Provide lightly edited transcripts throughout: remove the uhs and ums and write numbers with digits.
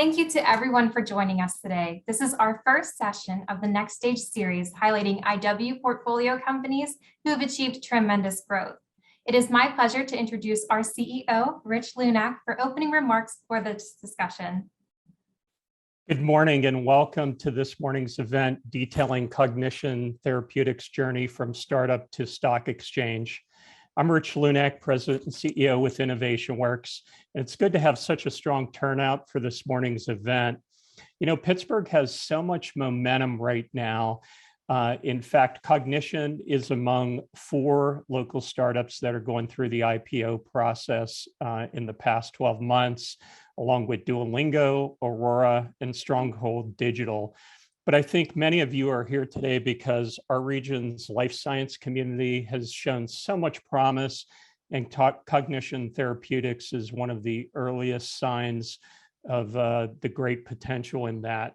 Thank you to everyone for joining us today. This is our first session of the Next Stage series highlighting IW portfolio companies who have achieved tremendous growth. It is my pleasure to introduce our CEO, Rich Lunak, for opening remarks for this discussion. Good morning and welcome to this morning's event detailing Cognition Therapeutics' journey from startup to stock exchange. I'm Rich Lunak, President and CEO with InnovationWorks, and it's good to have such a strong turnout for this morning's event. You know, Pittsburgh has so much momentum right now. In fact, Cognition is among 4 local startups that are going through the IPO process in the past 12 months, along with Duolingo, Aurora, and Stronghold Digital. But I think many of you are here today because our region's life science community has shown so much promise, and Cognition Therapeutics is one of the earliest signs of the great potential in that.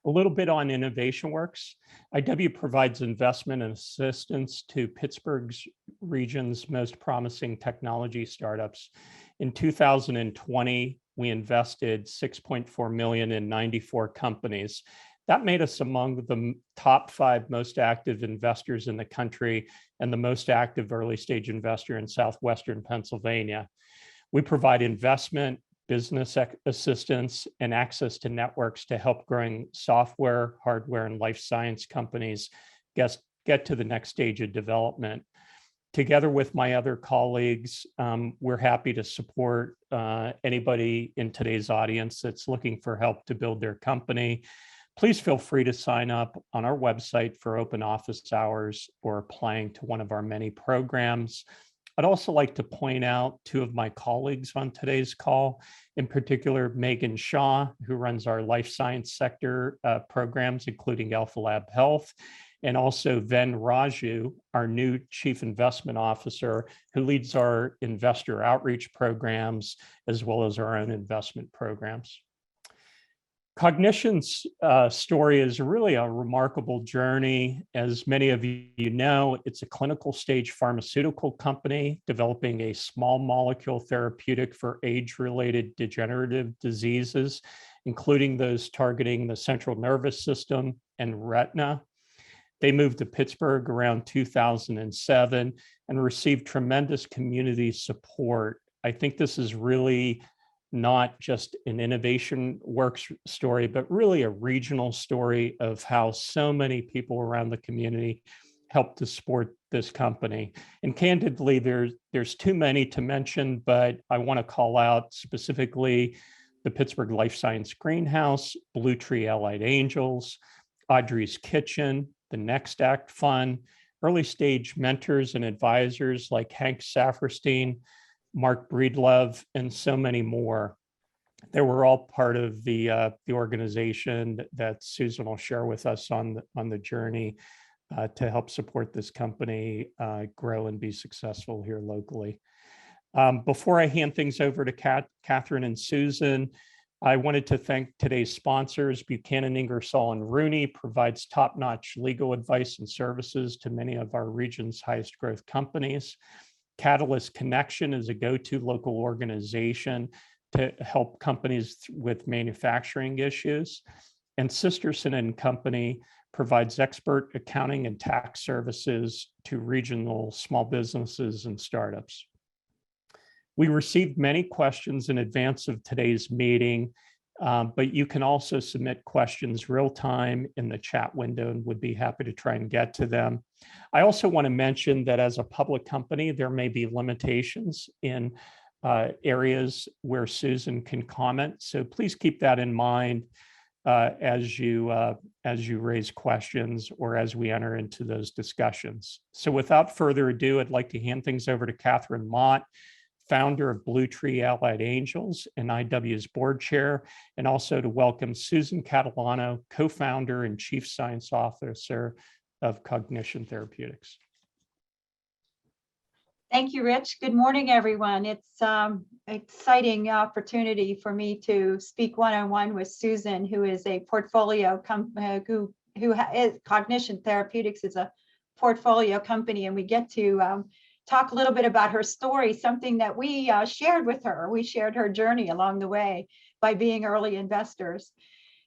A little bit on InnovationWorks. IW provides investment and assistance to Pittsburgh's region's most promising technology startups. In 2020, we invested $6.4 million in 94 companies. That made us among the top 5 most active investors in the country and the most active early stage investor in southwestern Pennsylvania. We provide investment, business assistance, and access to networks to help growing software, hardware, and life science companies get to the next stage of development. Together with my other colleagues, we're happy to support anybody in today's audience that's looking for help to build their company. Please feel free to sign up on our website for open office hours or applying to one of our many programs. I'd also like to point out 2 of my colleagues on today's call, in particular, Megan Shaw, who runs our life science sector programs, including Alpha Lab Health, and also Ven Raju, our new Chief Investment Officer, who leads our investor outreach programs, as well as our own investment programs. Cognition's story is really a remarkable journey. As many of you know, it's a clinical stage pharmaceutical company developing a small molecule therapeutic for age-related degenerative diseases, including those targeting the central nervous system and retina. They moved to Pittsburgh around 2007 and received tremendous community support. I think this is really not just an InnovationWorks story, but really a regional story of how so many people around the community helped to support this company. And candidly, there's too many to mention, but I want to call out specifically the Pittsburgh Life Science Greenhouse, Bluetree Allied Angels, Audrey's Kitchen, the Next Act Fund, early stage mentors and advisors like Hank Saferstein, Mark Breedlove, and so many more. They were all part of the organization that Susan will share with us on the journey to help support this company grow and be successful here locally. Before I hand things over to Catherine and Susan, I wanted to thank today's sponsors. Buchanan, Ingersoll & Rooney provides top-notch legal advice and services to many of our region's highest growth companies. Catalyst Connection is a go-to local organization to help companies with manufacturing issues. And Sisterson & Company provides expert accounting and tax services to regional small businesses and startups. We received many questions in advance of today's meeting, but you can also submit questions real time in the chat window and would be happy to try and get to them. I also want to mention that as a public company, there may be limitations in areas where Susan can comment. So please keep that in mind as you raise questions or as we enter into those discussions. So without further ado, I'd like to hand things over to Catherine Mott, founder of Bluetree Allied Angels and IW's board chair, and also to welcome Susan Catalano, co-founder and chief science officer of Cognition Therapeutics. Thank you, Rich. Good morning, everyone. It's an exciting opportunity for me to speak one-on-one with Susan, who is a portfolio company, Cognition Therapeutics is a portfolio company, and we get to talk a little bit about her story, something that we shared with her. We shared her journey along the way. by being early investors.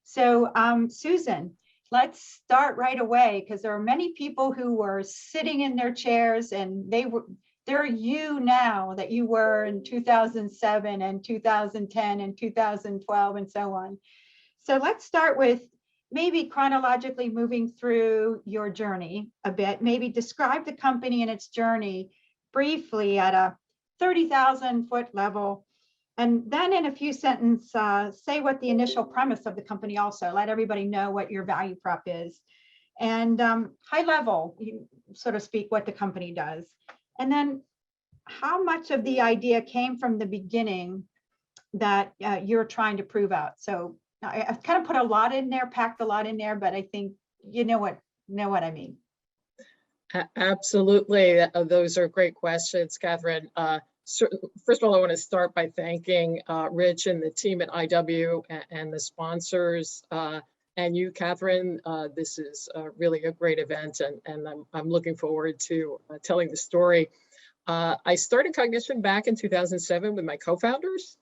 So Susan, let's start right away, because there are many people who were sitting in their chairs and they're you now that you were in 2007 and 2010 and 2012 and so on. So let's start with maybe chronologically moving through your journey a bit, maybe describe the company and its journey briefly at a 30,000 foot level. And then in a few sentences, say what the initial premise of the company also, let everybody know what your value prop is. And high level, so to speak, what the company does. And then how much of the idea came from the beginning that you're trying to prove out. So I've kind of put a lot in there, packed a lot in there, but I think you know what I mean. Absolutely. Those are great questions, Catherine. First of all, I want to start by thanking Rich and the team at IW and the sponsors and you, Catherine. This is really a great event, and I'm looking forward to telling the story. I started Cognition back in 2007 with my co-founders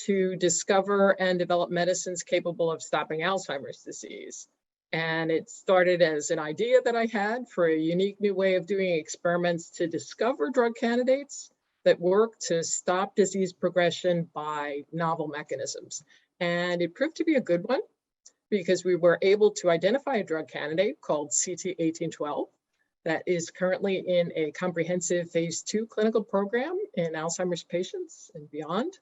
to discover and develop medicines capable of stopping Alzheimer's disease. And it started as an idea that I had for a unique new way of doing experiments to discover drug candidates that work to stop disease progression by novel mechanisms. And it proved to be a good one because we were able to identify a drug candidate called CT1812 that is currently in a comprehensive phase 2 clinical program in Alzheimer's patients and beyond.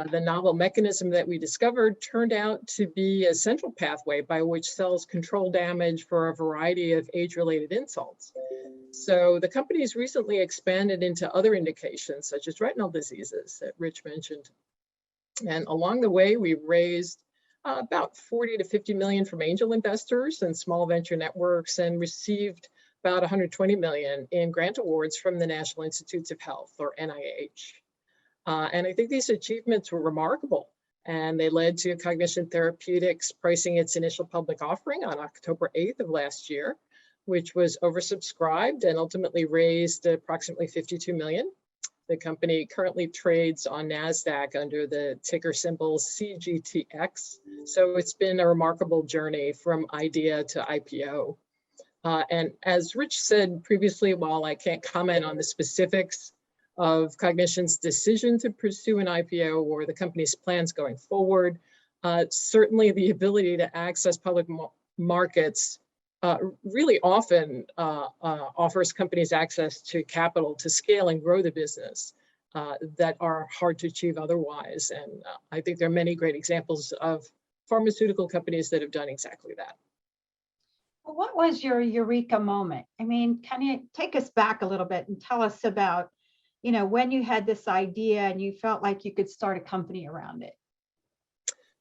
The novel mechanism that we discovered turned out to be a central pathway by which cells control damage for a variety of age-related insults. So the company has recently expanded into other indications, such as retinal diseases that Rich mentioned. And along the way, we raised about 40 to 50 million from angel investors and small venture networks, and received about 120 million in grant awards from the National Institutes of Health, or NIH. And I think these achievements were remarkable, and they led to Cognition Therapeutics pricing its initial public offering on October 8th of last year, which was oversubscribed and ultimately raised approximately 52 million. The company currently trades on NASDAQ under the ticker symbol CGTX. So it's been a remarkable journey from idea to IPO. And as Rich said previously, while I can't comment on the specifics of Cognition's decision to pursue an IPO or the company's plans going forward, certainly the ability to access public markets really often offers companies access to capital to scale and grow the business that are hard to achieve otherwise. And I think there are many great examples of pharmaceutical companies that have done exactly that. Well, what was your eureka moment? I mean, can you take us back a little bit and tell us about, you know, when you had this idea and you felt like you could start a company around it?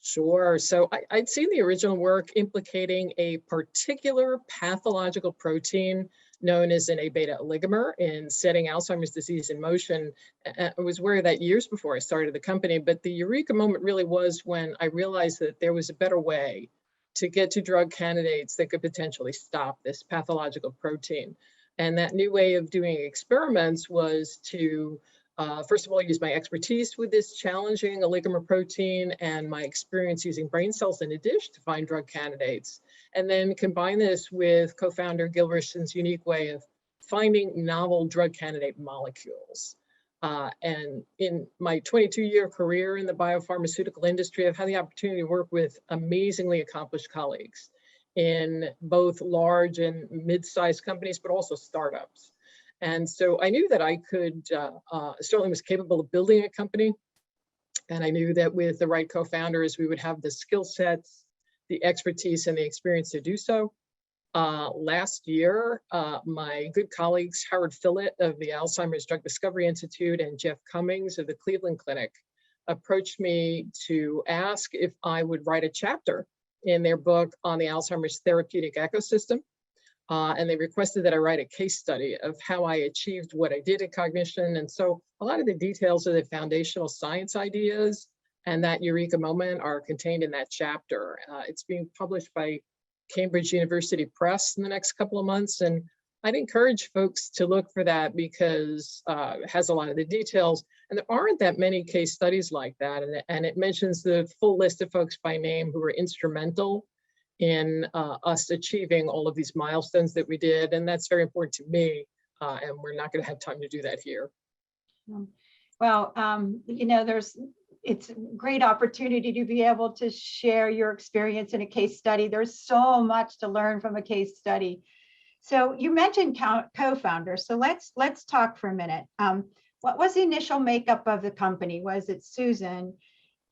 Sure. So I'd seen the original work implicating a particular pathological protein known as an A-beta oligomer in setting Alzheimer's disease in motion. I was aware of that years before I started the company, but the eureka moment really was when I realized that there was a better way to get to drug candidates that could potentially stop this pathological protein. And that new way of doing experiments was to first of all, use my expertise with this challenging oligomer protein and my experience using brain cells in a dish to find drug candidates. And then combine this with co-founder Gil Richton's unique way of finding novel drug candidate molecules. And in my 22-year career in the biopharmaceutical industry, I've had the opportunity to work with amazingly accomplished colleagues in both large and mid-sized companies, but also startups. And so I knew that I could, certainly was capable of building a company. And I knew that with the right co-founders, we would have the skill sets, the expertise, and the experience to do so. Last year, my good colleagues, Howard Fillett of the Alzheimer's Drug Discovery Institute and Jeff Cummings of the Cleveland Clinic, approached me to ask if I would write a chapter in their book on the Alzheimer's therapeutic ecosystem. And they requested that I write a case study of how I achieved what I did at Cognition. And so a lot of the details of the foundational science ideas and that eureka moment are contained in that chapter. It's being published by Cambridge University Press in the next couple of months. And I'd encourage folks to look for that because it has a lot of the details, and there aren't that many case studies like that. And it mentions the full list of folks by name who were instrumental in us achieving all of these milestones that we did. And that's very important to me. And we're not going to have time to do that here. Well, it's a great opportunity to be able to share your experience in a case study. There's so much to learn from a case study. So you mentioned co-founders. So let's talk for a minute. What was the initial makeup of the company? Was it Susan?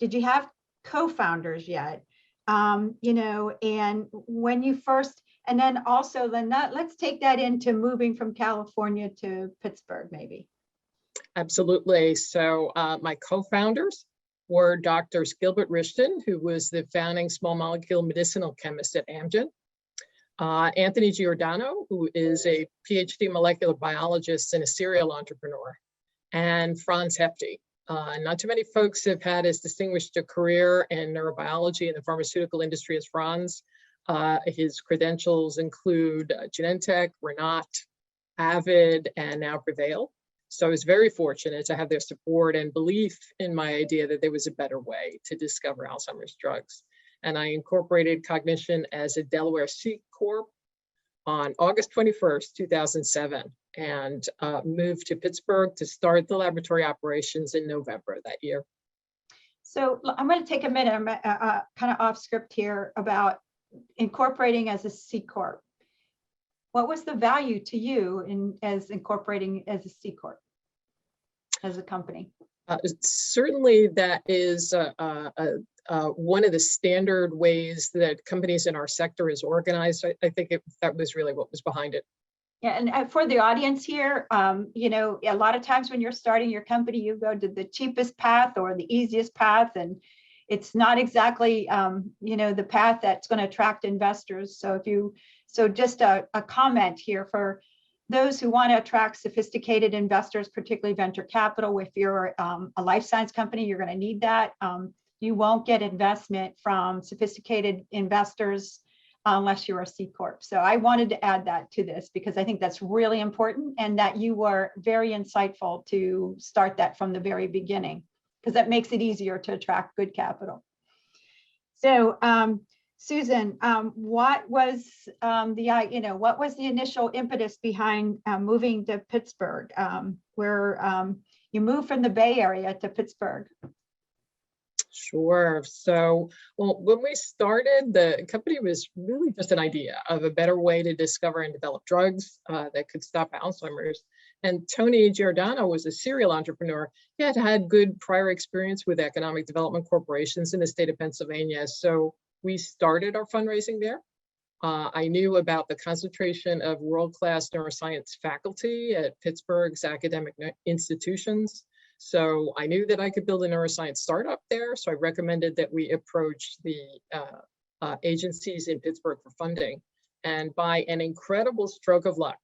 Did you have co-founders yet? And when you first, and then also let's take that into moving from California to Pittsburgh, maybe. Absolutely. So my co-founders were Drs. Gilbert Rishton, who was the founding small molecule medicinal chemist at Amgen, Anthony Giordano, who is a Ph.D. molecular biologist and a serial entrepreneur, and Franz Hefty. Not too many folks have had as distinguished a career in neurobiology in the pharmaceutical industry as Franz. His credentials include Genentech, Renat, Avid, and now Prevail. So I was very fortunate to have their support and belief in my idea that there was a better way to discover Alzheimer's drugs. And I incorporated Cognition as a Delaware C Corp on August 21st, 2007, and moved to Pittsburgh to start the laboratory operations in November that year. So I'm going to take a minute, I'm kind of off script here about incorporating as a C Corp. What was the value to you as incorporating as a C Corp, as a company? Certainly that is one of the standard ways that companies in our sector is organized. I think that was really what was behind it. Yeah, and for the audience here, a lot of times when you're starting your company, you go to the cheapest path or the easiest path, and it's not exactly, the path that's going to attract investors. So just a comment here for those who want to attract sophisticated investors, particularly venture capital. If you're a life science company, you're going to need that. You won't get investment from sophisticated investors unless you're a C Corp. So I wanted to add that to this because I think that's really important, and that you were very insightful to start that from the very beginning, because that makes it easier to attract good capital. So Susan, what was the initial impetus behind moving to Pittsburgh, where you moved from the Bay Area to Pittsburgh? Sure. So, well, when we started, the company was really just an idea of a better way to discover and develop drugs that could stop Alzheimer's. And Tony Giordano was a serial entrepreneur. He had had good prior experience with economic development corporations in the state of Pennsylvania. So we started our fundraising there. I knew about the concentration of world-class neuroscience faculty at Pittsburgh's academic institutions. So I knew that I could build a neuroscience startup there. So I recommended that we approach the agencies in Pittsburgh for funding. And by an incredible stroke of luck,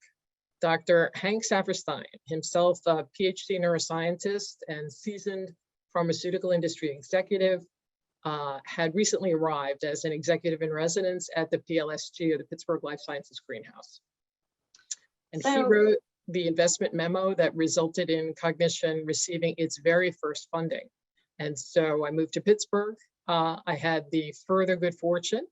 Dr. Hank Saperstein, himself a PhD neuroscientist and seasoned pharmaceutical industry executive, had recently arrived as an executive in residence at the PLSG, or the Pittsburgh Life Sciences Greenhouse. And he wrote the investment memo that resulted in Cognition receiving its very first funding. And so I moved to Pittsburgh. I had the further good fortune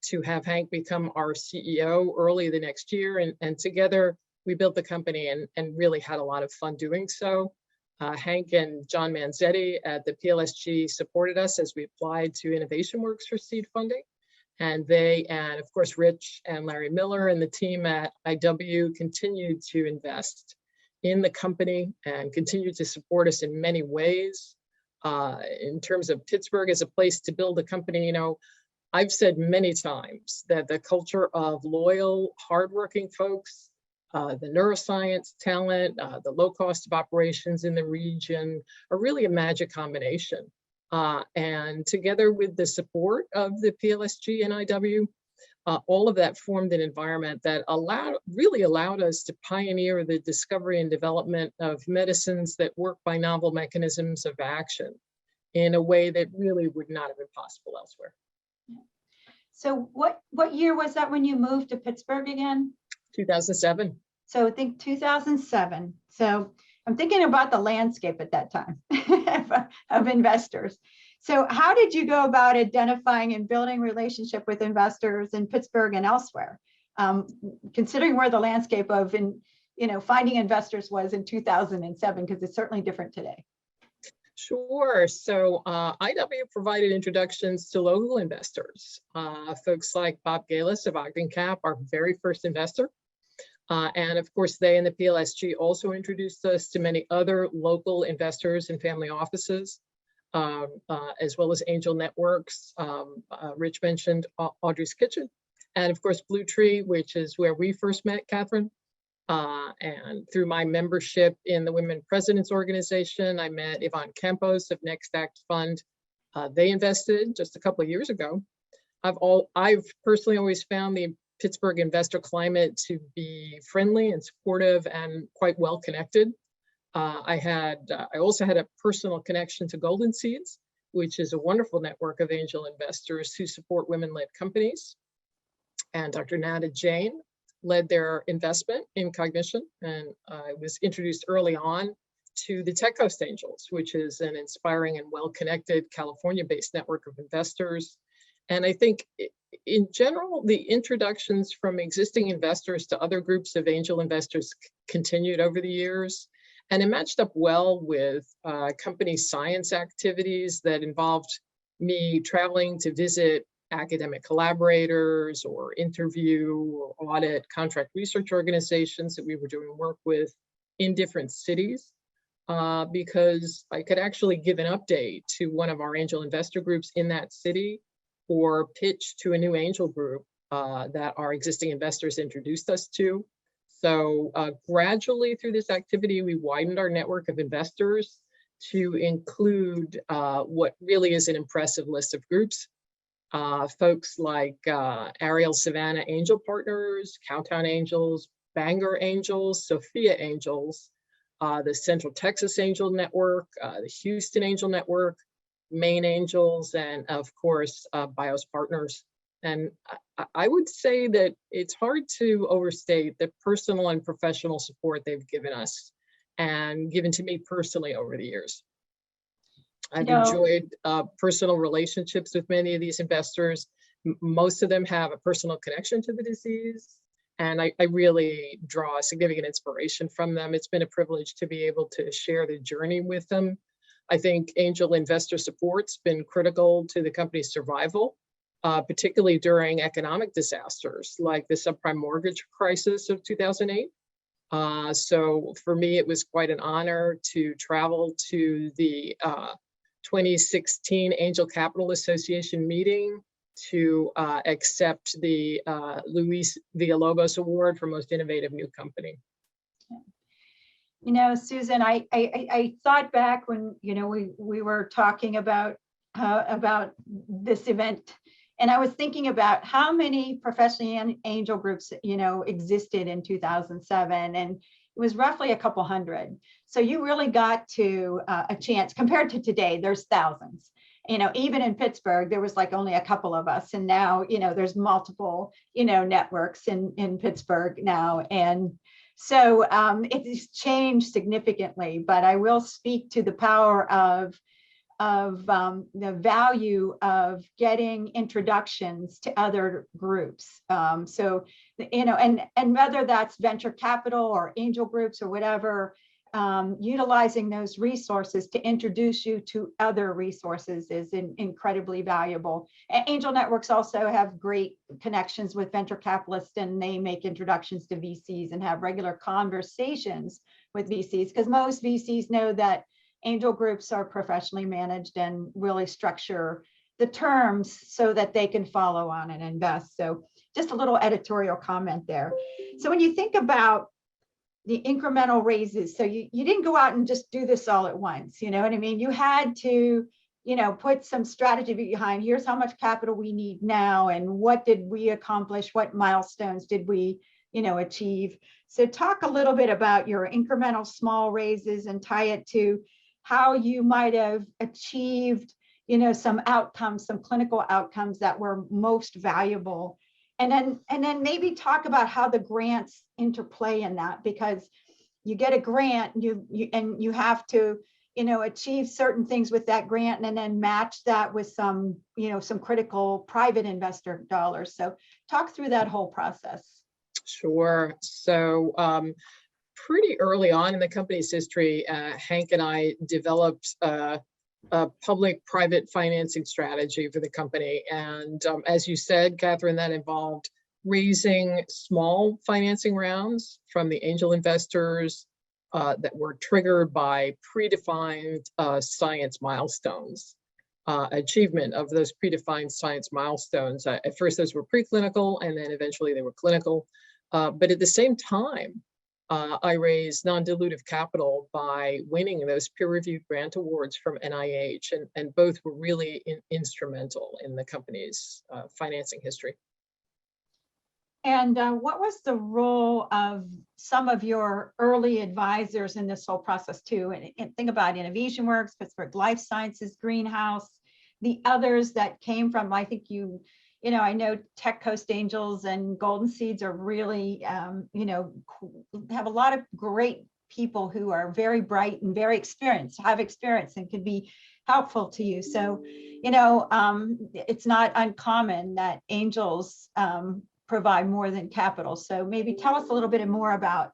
to have Hank become our CEO early the next year. And together we built the company and really had a lot of fun doing so. Hank and John Manzetti at the PLSG supported us as we applied to InnovationWorks for seed funding. And they, and of course, Rich and Larry Miller and the team at IW continued to invest in the company and continued to support us in many ways. In terms of Pittsburgh as a place to build a company, I've said many times that the culture of loyal, hardworking folks, the neuroscience talent, the low cost of operations in the region are really a magic combination. And together with the support of the PLSG and IW, all of that formed an environment that really allowed us to pioneer the discovery and development of medicines that work by novel mechanisms of action in a way that really would not have been possible elsewhere. So what year was that when you moved to Pittsburgh again? 2007. So I think 2007. So I'm thinking about the landscape at that time of investors. So how did you go about identifying and building relationship with investors in Pittsburgh and elsewhere? Considering where the landscape of finding investors was in 2007, because it's certainly different today. Sure. So IW provided introductions to local investors. Folks like Bob Galis of Ogden Cap, our very first investor. And of course, they and the PLSG also introduced us to many other local investors and family offices, as well as angel networks. Rich mentioned Audrey's Kitchen, and of course, Bluetree, which is where we first met, Catherine. And through my membership in the Women Presidents Organization, I met Yvonne Campos of Next Act Fund. They invested just a couple of years ago. I've personally always found the Pittsburgh investor climate to be friendly and supportive and quite well connected. I also had a personal connection to Golden Seeds, which is a wonderful network of angel investors who support women-led companies. And Dr. Nada Jain led their investment in Cognition, and I was introduced early on to the Tech Coast Angels, which is an inspiring and well-connected California-based network of investors. And I think in general, the introductions from existing investors to other groups of angel investors continued over the years. And it matched up well with company science activities that involved me traveling to visit academic collaborators or interview or audit contract research organizations that we were doing work with in different cities, because I could actually give an update to one of our angel investor groups in that city or pitch to a new angel group that our existing investors introduced us to. So gradually through this activity, we widened our network of investors to include what really is an impressive list of groups. Folks like Ariel Savannah Angel Partners, Cowtown Angels, Bangor Angels, Sophia Angels, the Central Texas Angel Network, the Houston Angel Network, Maine Angels, and of course, BIOS Partners. And I would say that it's hard to overstate the personal and professional support they've given us and given to me personally over the years. I've enjoyed personal relationships with many of these investors. Most of them have a personal connection to the disease, and I really draw significant inspiration from them. It's been a privilege to be able to share the journey with them. I think angel investor support's been critical to the company's survival, particularly during economic disasters like the subprime mortgage crisis of 2008. So for me, it was quite an honor to travel to the 2016 Angel Capital Association meeting to accept the Luis Villalobos Award for Most Innovative New Company. You know, Susan, I thought back when, we were talking about this event, and I was thinking about how many professional angel groups, existed in 2007, and it was roughly a couple hundred. So you really got to a chance. Compared to today, there's thousands. Even in Pittsburgh, there was like only a couple of us, and now there's multiple networks in Pittsburgh now, and so it's changed significantly. But I will speak to the power of the value of getting introductions to other groups. So and whether that's venture capital or angel groups or whatever, utilizing those resources to introduce you to other resources is incredibly valuable. Angel networks also have great connections with venture capitalists, and they make introductions to VCs and have regular conversations with VCs, because most VCs know that angel groups are professionally managed and really structure the terms so that they can follow on and invest. So just a little editorial comment there. So when you think about the incremental raises, so you didn't go out and just do this all at once, you know what I mean? You had to, put some strategy behind, here's how much capital we need now, and what did we accomplish? What milestones did we, achieve? So talk a little bit about your incremental small raises and tie it to how you might have achieved, some outcomes, some clinical outcomes that were most valuable And then maybe talk about how the grants interplay in that, because you get a grant, you have to, achieve certain things with that grant, and then match that with some, some critical private investor dollars. So talk through that whole process. Sure. So pretty early on in the company's history, Hank and I developed a public-private financing strategy for the company. And as you said, Catherine, that involved raising small financing rounds from the angel investors that were triggered by predefined science milestones. Achievement of those predefined science milestones. At first, those were preclinical, and then eventually they were clinical. But at the same time, I raised non-dilutive capital by winning those peer-reviewed grant awards from NIH, and both were really instrumental in the company's financing history. And what was the role of some of your early advisors in this whole process too? And think about Innovation Works, Pittsburgh Life Sciences, Greenhouse, the others that came from, I think I know Tech Coast Angels and Golden Seeds are really, have a lot of great people who are very bright and very experienced, have experience and can be helpful to you. So, it's not uncommon that angels provide more than capital. So maybe tell us a little bit more about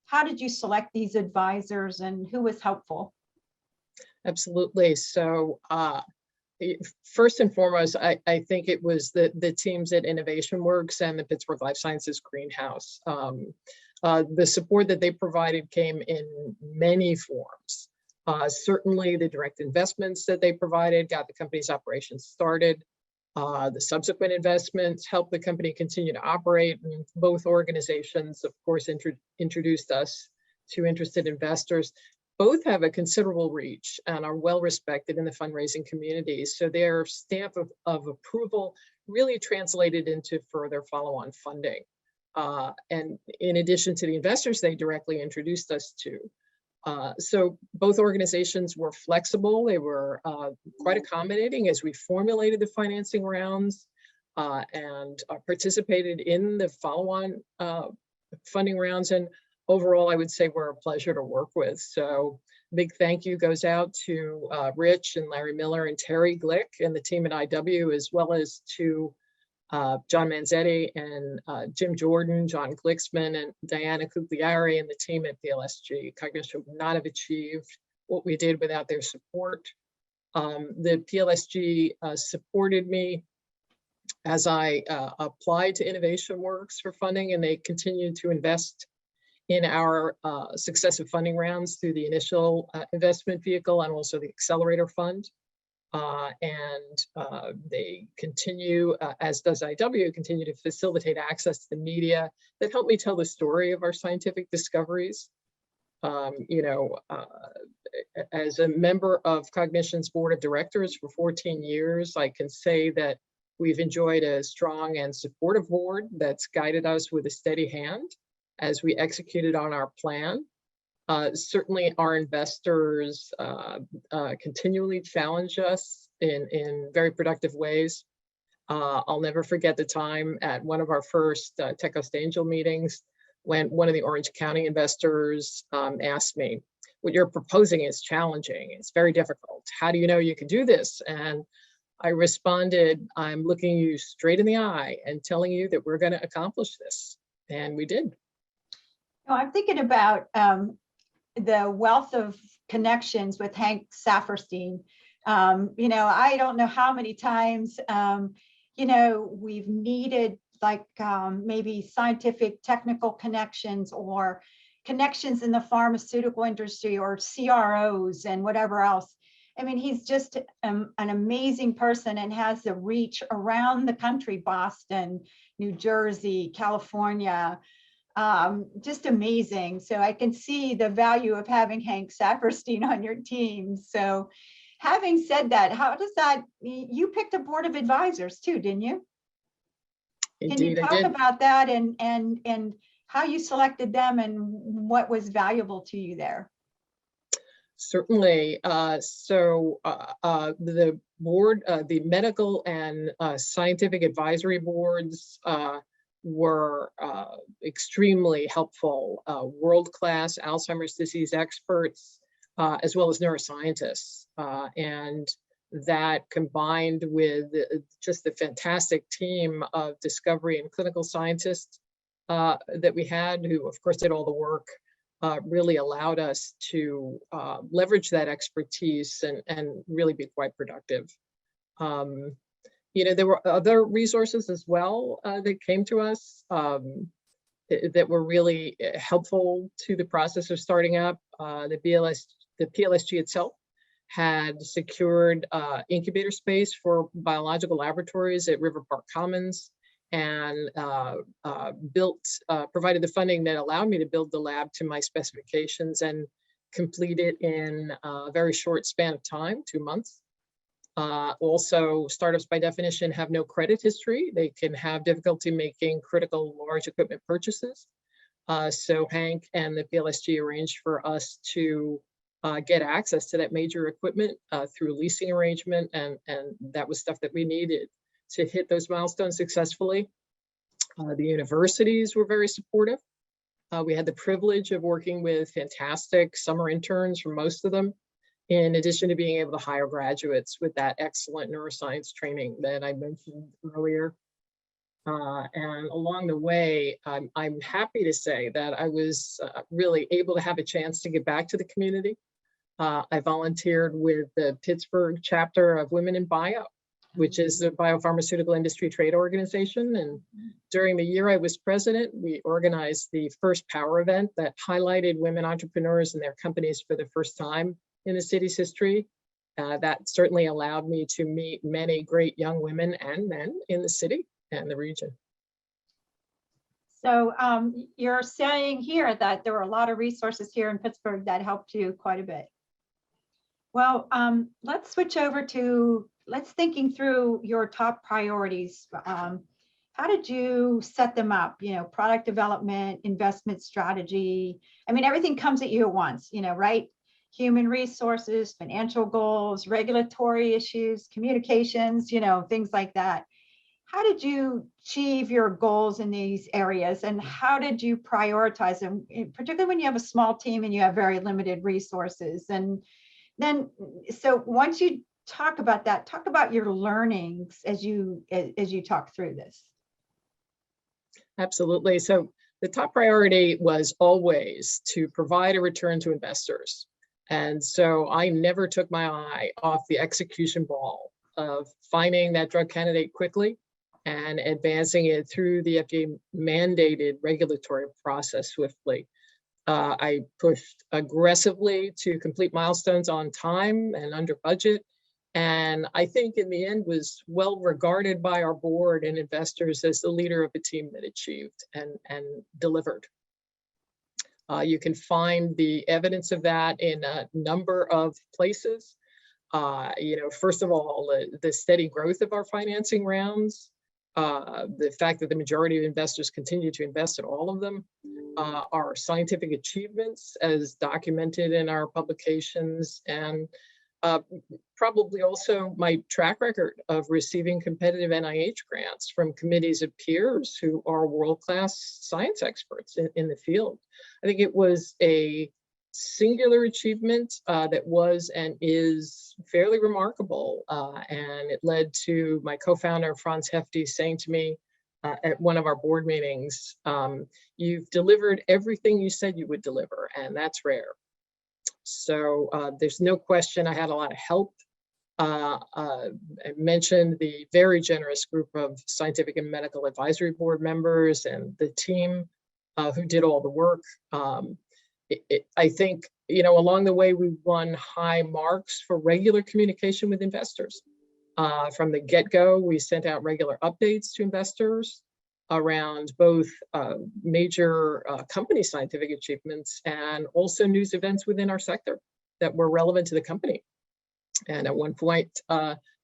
how did you select these advisors and who was helpful? Absolutely. So first and foremost, I think it was the teams at Innovation Works and the Pittsburgh Life Sciences Greenhouse. The support that they provided came in many forms. Certainly the direct investments that they provided got the company's operations started. The subsequent investments helped the company continue to operate, and both organizations, of course, introduced us to interested investors. Both have a considerable reach and are well respected in the fundraising community. So their stamp of approval really translated into further follow-on funding. And in addition to the investors they directly introduced us to. So both organizations were flexible. They were quite accommodating as we formulated the financing rounds and participated in the follow-on funding rounds. And overall, I would say we're a pleasure to work with. So big thank you goes out to Rich and Larry Miller and Terry Glick and the team at IW, as well as to John Manzetti and Jim Jordan, John Glicksman, and Diana Cugliari and the team at PLSG. Cognition would not have achieved what we did without their support. The PLSG supported me as I applied to Innovation Works for funding, and they continued to invest in our successive funding rounds through the initial investment vehicle and also the accelerator fund. They continue, as does IW, continue to facilitate access to the media that help me tell the story of our scientific discoveries. As a member of Cognition's board of directors for 14 years, I can say that we've enjoyed a strong and supportive board that's guided us with a steady hand as we executed on our plan. Certainly our investors continually challenge us in very productive ways. I'll never forget the time at one of our first Tech Coast Angel meetings when one of the Orange County investors asked me, what you're proposing is challenging, it's very difficult. How do you know you can do this? And I responded, I'm looking you straight in the eye and telling you that we're going to accomplish this. And we did. I'm thinking about the wealth of connections with Hank Saperstein. I don't know how many times, we've needed maybe scientific technical connections or connections in the pharmaceutical industry or CROs and whatever else. I mean, he's just an amazing person and has the reach around the country, Boston, New Jersey, California. Just amazing. So I can see the value of having Hank Saperstein on your team. So having said that, how does that, you picked a board of advisors too, didn't you? Indeed, can you talk about that and how you selected them and what was valuable to you there? Certainly. The board, the medical and scientific advisory boards were extremely helpful. World-class Alzheimer's disease experts, as well as neuroscientists. And that combined with just the fantastic team of discovery and clinical scientists that we had, who of course did all the work, really allowed us to leverage that expertise and really be quite productive. There were other resources as well that came to us that were really helpful to the process of starting up. The PLSG itself had secured incubator space for biological laboratories at River Park Commons, and provided the funding that allowed me to build the lab to my specifications and complete it in a very short span of time, 2 months. Also, startups by definition have no credit history. They can have difficulty making critical large equipment purchases. So Hank and the PLSG arranged for us to get access to that major equipment through leasing arrangement, and that was stuff that we needed to hit those milestones successfully. The universities were very supportive. We had the privilege of working with fantastic summer interns from most of them, in addition to being able to hire graduates with that excellent neuroscience training that I mentioned earlier. And along the way, I'm happy to say that I was really able to have a chance to get back to the community. I volunteered with the Pittsburgh chapter of Women in Bio, which is the biopharmaceutical industry trade organization. And during the year I was president, we organized the first power event that highlighted women entrepreneurs and their companies for the first time in the city's history. That certainly allowed me to meet many great young women and men in the city and the region. So you're saying here that there were a lot of resources here in Pittsburgh that helped you quite a bit. Well, let's switch over to thinking through your top priorities. How did you set them up? Product development, investment strategy. I mean, everything comes at you at once, right? Human resources, financial goals, regulatory issues, communications, things like that. How did you achieve your goals in these areas, and how did you prioritize them, particularly when you have a small team and you have very limited resources? And then, so once you talk about that, talk about your learnings as you talk through this. Absolutely. So the top priority was always to provide a return to investors. And so I never took my eye off the execution ball of finding that drug candidate quickly and advancing it through the FDA mandated regulatory process swiftly. I pushed aggressively to complete milestones on time and under budget. And I think in the end was well regarded by our board and investors as the leader of a team that achieved and delivered. You can find the evidence of that in a number of places. First of all, the steady growth of our financing rounds, the fact that the majority of investors continue to invest in all of them, our scientific achievements as documented in our publications, and probably also my track record of receiving competitive NIH grants from committees of peers who are world-class science experts in the field. I think it was a singular achievement that was and is fairly remarkable. And it led to my co-founder, Franz Hefty, saying to me at one of our board meetings, you've delivered everything you said you would deliver, and that's rare. So there's no question I had a lot of help. I mentioned the very generous group of scientific and medical advisory board members and the team who did all the work. I think, along the way, we won high marks for regular communication with investors. From the get-go, we sent out regular updates to investors around both major company scientific achievements and also news events within our sector that were relevant to the company. And at one point,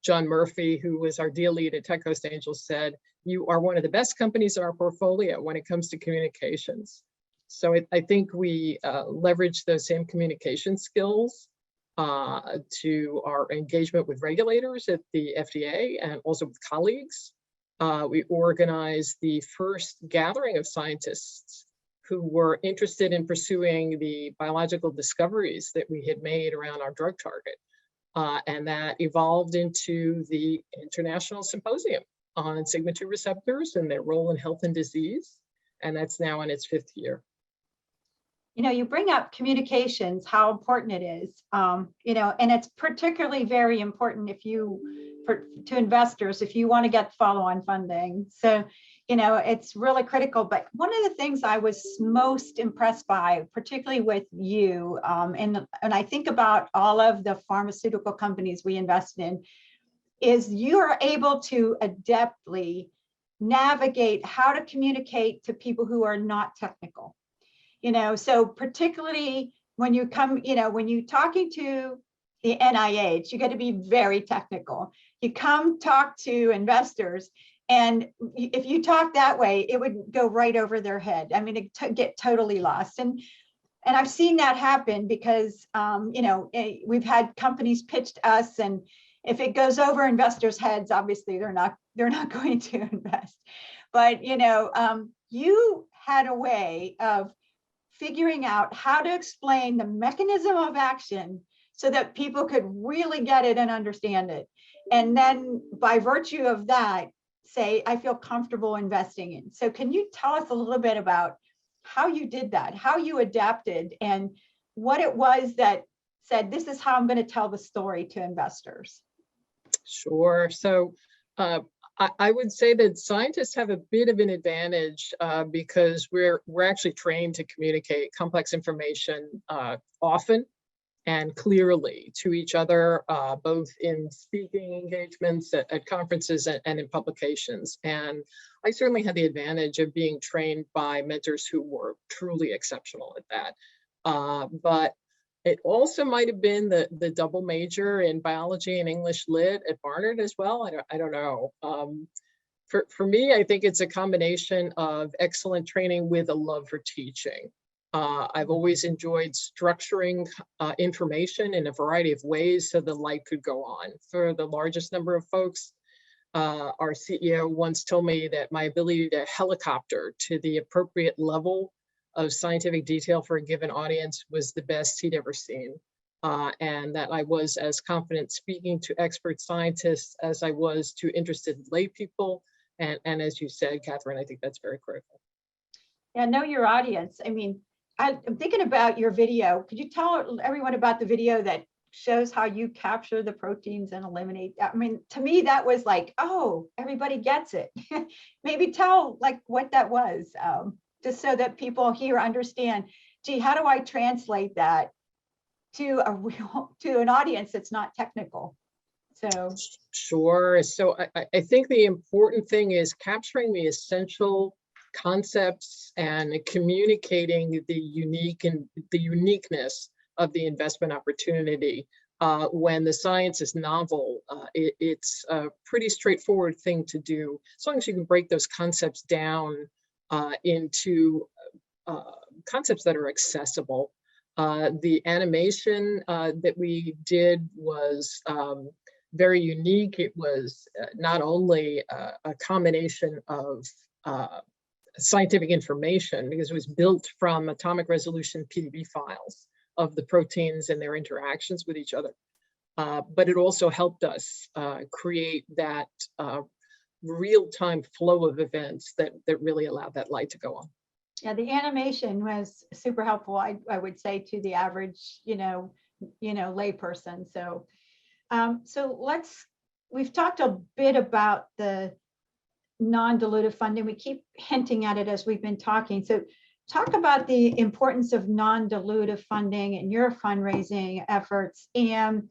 John Murphy, who was our deal lead at Tech Coast Angels, said, "You are one of the best companies in our portfolio when it comes to communications." So I think we leveraged those same communication skills to our engagement with regulators at the FDA and also with colleagues. We organized the first gathering of scientists who were interested in pursuing the biological discoveries that we had made around our drug target. And that evolved into the International Symposium on Sigma-2 receptors and their role in health and disease. And that's now in its 5th year. You know, you bring up communications, how important it is, you know, and it's particularly very important to investors if you want to get follow-on funding. So, you know, it's really critical. But one of the things I was most impressed by, particularly with you, and I think about all of the pharmaceutical companies we invest in, is you are able to adeptly navigate how to communicate to people who are not technical. You know, so particularly when you come, you know, when you're talking to the NIH, you got to be very technical. You come talk to investors, and if you talk that way, it would go right over their head. I mean, it get totally lost. And I've seen that happen because, you know, we've had companies pitched us, and if it goes over investors' heads, obviously they're not going to invest. But, you know, you had a way of figuring out how to explain the mechanism of action so that people could really get it and understand it. And then by virtue of that, say, I feel comfortable investing in. So can you tell us a little bit about how you did that, how you adapted, and what it was that said, this is how I'm going to tell the story to investors? Sure. So I would say that scientists have a bit of an advantage because we're actually trained to communicate complex information often and clearly to each other, both in speaking engagements at conferences and in publications. And I certainly had the advantage of being trained by mentors who were truly exceptional at that. But it also might have been the double major in biology and English Lit at Barnard as well. I don't know. For me, I think it's a combination of excellent training with a love for teaching. I've always enjoyed structuring information in a variety of ways so the light could go on. For the largest number of folks, our CEO once told me that my ability to helicopter to the appropriate level of scientific detail for a given audience was the best he'd ever seen. And that I was as confident speaking to expert scientists as I was to interested lay people. And as you said, Catherine, I think that's very critical. Yeah, know your audience. I mean, I'm thinking about your video. Could you tell everyone about the video that shows how you capture the proteins and eliminate? I mean, to me, that was like, oh, everybody gets it. Maybe tell like what that was. Just so that people here understand, gee, how do I translate that to an audience that's not technical? So sure. So I think the important thing is capturing the essential concepts and communicating the uniqueness of the investment opportunity. When the science is novel, it's a pretty straightforward thing to do, as long as you can break those concepts down into concepts that are accessible. The animation that we did was very unique. It was not only a combination of scientific information, because it was built from atomic resolution PDB files of the proteins and their interactions with each other, but it also helped us create that real-time flow of events that really allowed that light to go on. Yeah, the animation was super helpful, I would say, to the average, lay person. So, we've talked a bit about the non-dilutive funding. We keep hinting at it as we've been talking. So talk about the importance of non-dilutive funding in your fundraising efforts, and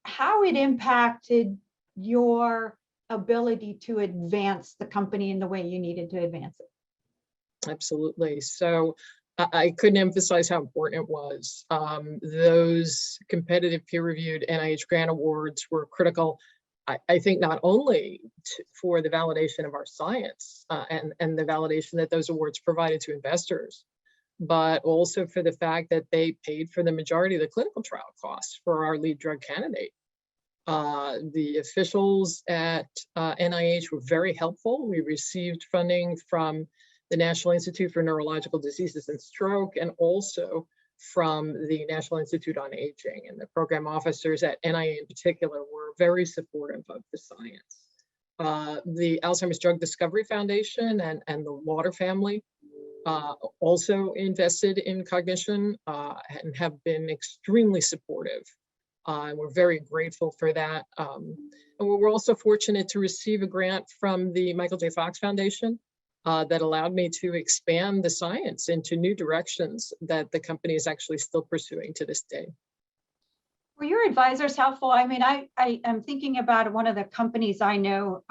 how it impacted your ability to advance the company in the way you needed to advance it. Absolutely. So I couldn't emphasize how important it was. Those competitive peer-reviewed NIH grant awards were critical, I think, not only for the validation of our science and the validation that those awards provided to investors, but also for the fact that they paid for the majority of the clinical trial costs for our lead drug candidate. The officials at NIH were very helpful. We received funding from the National Institute for Neurological Diseases and Stroke, and also from the National Institute on Aging. And the program officers at NIA in particular were very supportive of the science. The Alzheimer's Drug Discovery Foundation and the Lauder family also invested in Cognition and have been extremely supportive. And we're very grateful for that. And we're also fortunate to receive a grant from the Michael J. Fox Foundation that allowed me to expand the science into new directions that the company is actually still pursuing to this day. Were your advisors helpful? I mean, I am thinking about one of the companies I know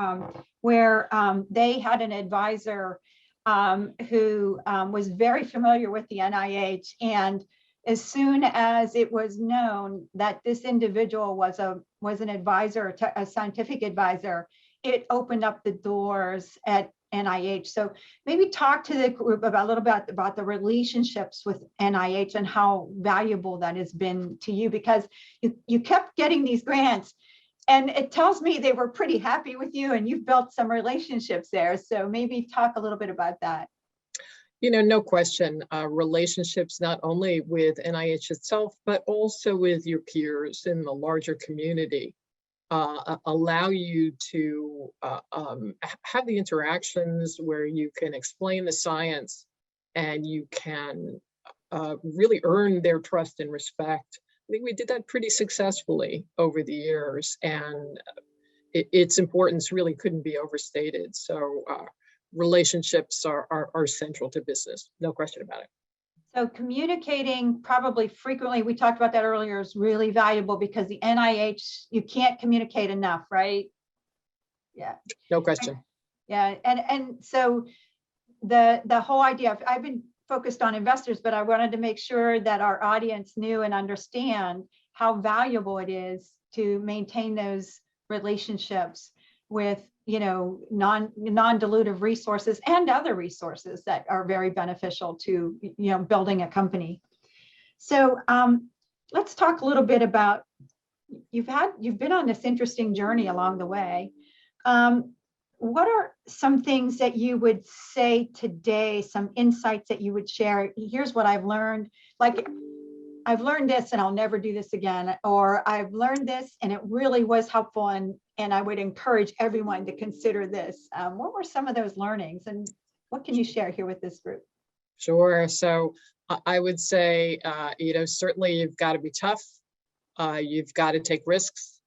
where they had an advisor who was very familiar with the NIH, and as soon as it was known that this individual was an advisor, a scientific advisor, it opened up the doors at NIH. So maybe talk to the group about a little bit about the relationships with NIH and how valuable that has been to you, because you kept getting these grants, and it tells me they were pretty happy with you and you've built some relationships there. So maybe talk a little bit about that. You know, no question, relationships not only with NIH itself, but also with your peers in the larger community allow you to have the interactions where you can explain the science and you can really earn their trust and respect. I think we did that pretty successfully over the years, and its importance really couldn't be overstated. So relationships are central to business, no question about it. So communicating probably frequently, we talked about that earlier, is really valuable because the NIH, you can't communicate enough, right? Yeah. No question. Yeah, and so the whole idea of, I've been focused on investors, but I wanted to make sure that our audience knew and understand how valuable it is to maintain those relationships with, you know, non-dilutive resources and other resources that are very beneficial to, you know, building a company. So let's talk a little bit about, you've been on this interesting journey along the way. What are some things that you would say today, some insights that you would share? Here's what I've learned. Like, I've learned this and I'll never do this again, or I've learned this and it really was helpful, and I would encourage everyone to consider this. What were some of those learnings, and what can you share here with this group? Sure. So I would say, you know, certainly you've got to be tough. You've got to take risks.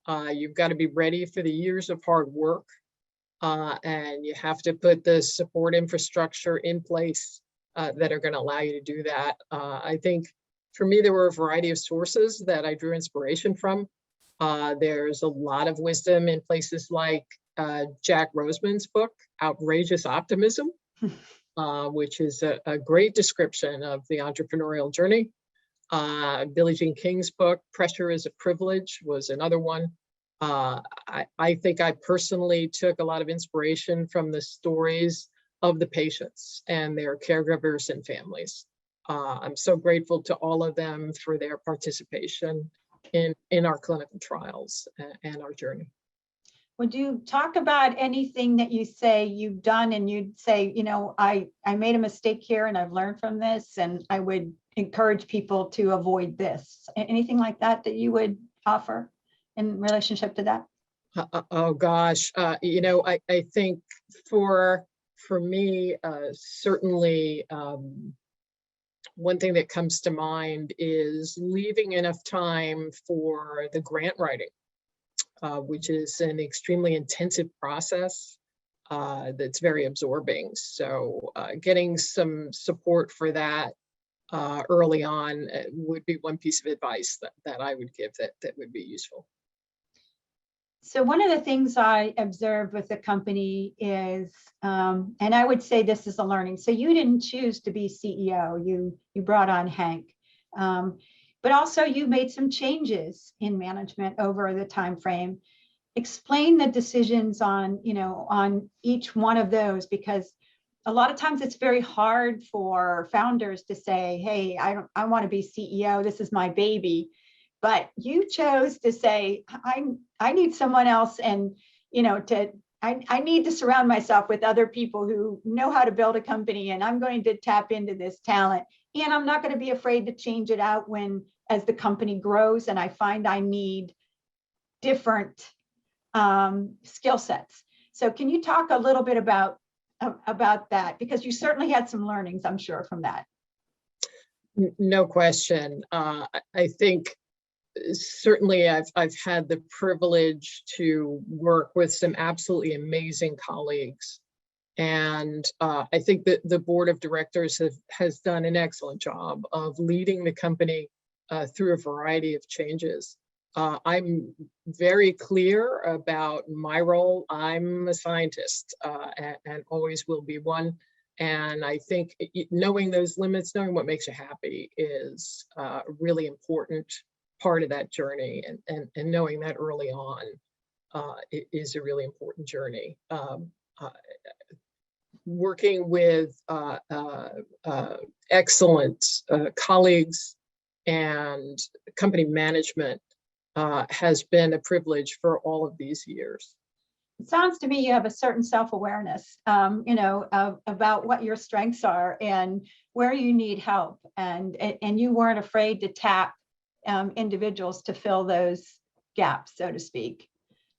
You've got to be ready for the years of hard work. And you have to put the support infrastructure in place that are going to allow you to do that. I think for me, there were a variety of sources that I drew inspiration from. There's a lot of wisdom in places like Jack Roseman's book, Outrageous Optimism, which is a great description of the entrepreneurial journey. Billie Jean King's book, Pressure is a Privilege, was another one. I think I personally took a lot of inspiration from the stories of the patients and their caregivers and families. I'm so grateful to all of them for their participation in our clinical trials and our journey. Would you talk about anything that you say you've done and you'd say, you know, I made a mistake here and I've learned from this, and I would encourage people to avoid this? Anything like that that you would offer in relationship to that? Oh gosh, you know, I think for me, certainly one thing that comes to mind is leaving enough time for the grant writing, which is an extremely intensive process that's very absorbing. So getting some support for that early on would be one piece of advice that I would give that would be useful. So one of the things I observed with the company is, and I would say this is a learning. So you didn't choose to be CEO. You brought on Hank, but also you made some changes in management over the time frame. Explain the decisions on, you know, on each one of those, because a lot of times it's very hard for founders to say, hey, I want to be CEO. This is my baby. But you chose to say, I need someone else, and I need to surround myself with other people who know how to build a company, and I'm going to tap into this talent. And I'm not going to be afraid to change it out as the company grows and I find I need different skill sets. So can you talk a little bit about that? Because you certainly had some learnings, I'm sure, from that. No question. I think certainly I've had the privilege to work with some absolutely amazing colleagues. And I think that the board of directors has done an excellent job of leading the company through a variety of changes. I'm very clear about my role. I'm a scientist and always will be one. And I think knowing those limits, knowing what makes you happy is a really important part of that journey. And knowing that early on is a really important journey. Working with excellent colleagues and company management has been a privilege for all of these years. It sounds to me you have a certain self-awareness, about what your strengths are and where you need help, and you weren't afraid to tap individuals to fill those gaps, so to speak.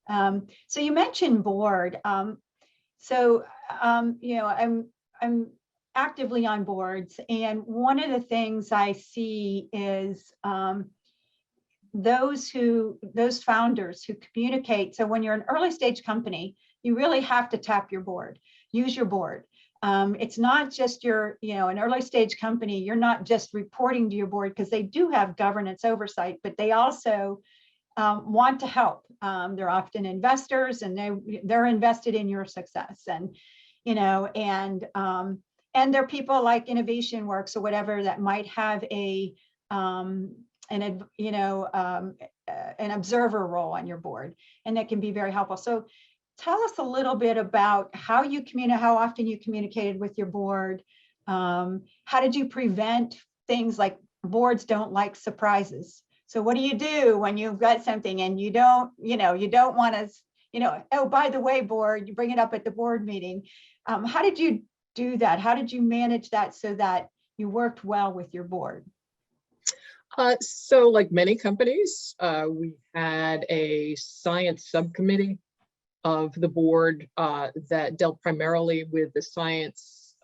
So you mentioned board. I'm actively on boards, and one of the things I see is those founders who communicate. So when you're an early stage company, you really have to tap your board, use your board. It's not just an early stage company, you're not just reporting to your board, because they do have governance oversight, but they also want to help. They're often investors, and they're invested in your success. And they're people like Innovation Works or whatever that might have an observer role on your board, and that can be very helpful. So tell us a little bit about how often you communicated with your board. How did you prevent things like boards don't like surprises? So what do you do when you've got something and you don't want to, oh, by the way, board, you bring it up at the board meeting. How did you do that? How did you manage that so that you worked well with your board? So like many companies, we had a science subcommittee of the board that dealt primarily with the science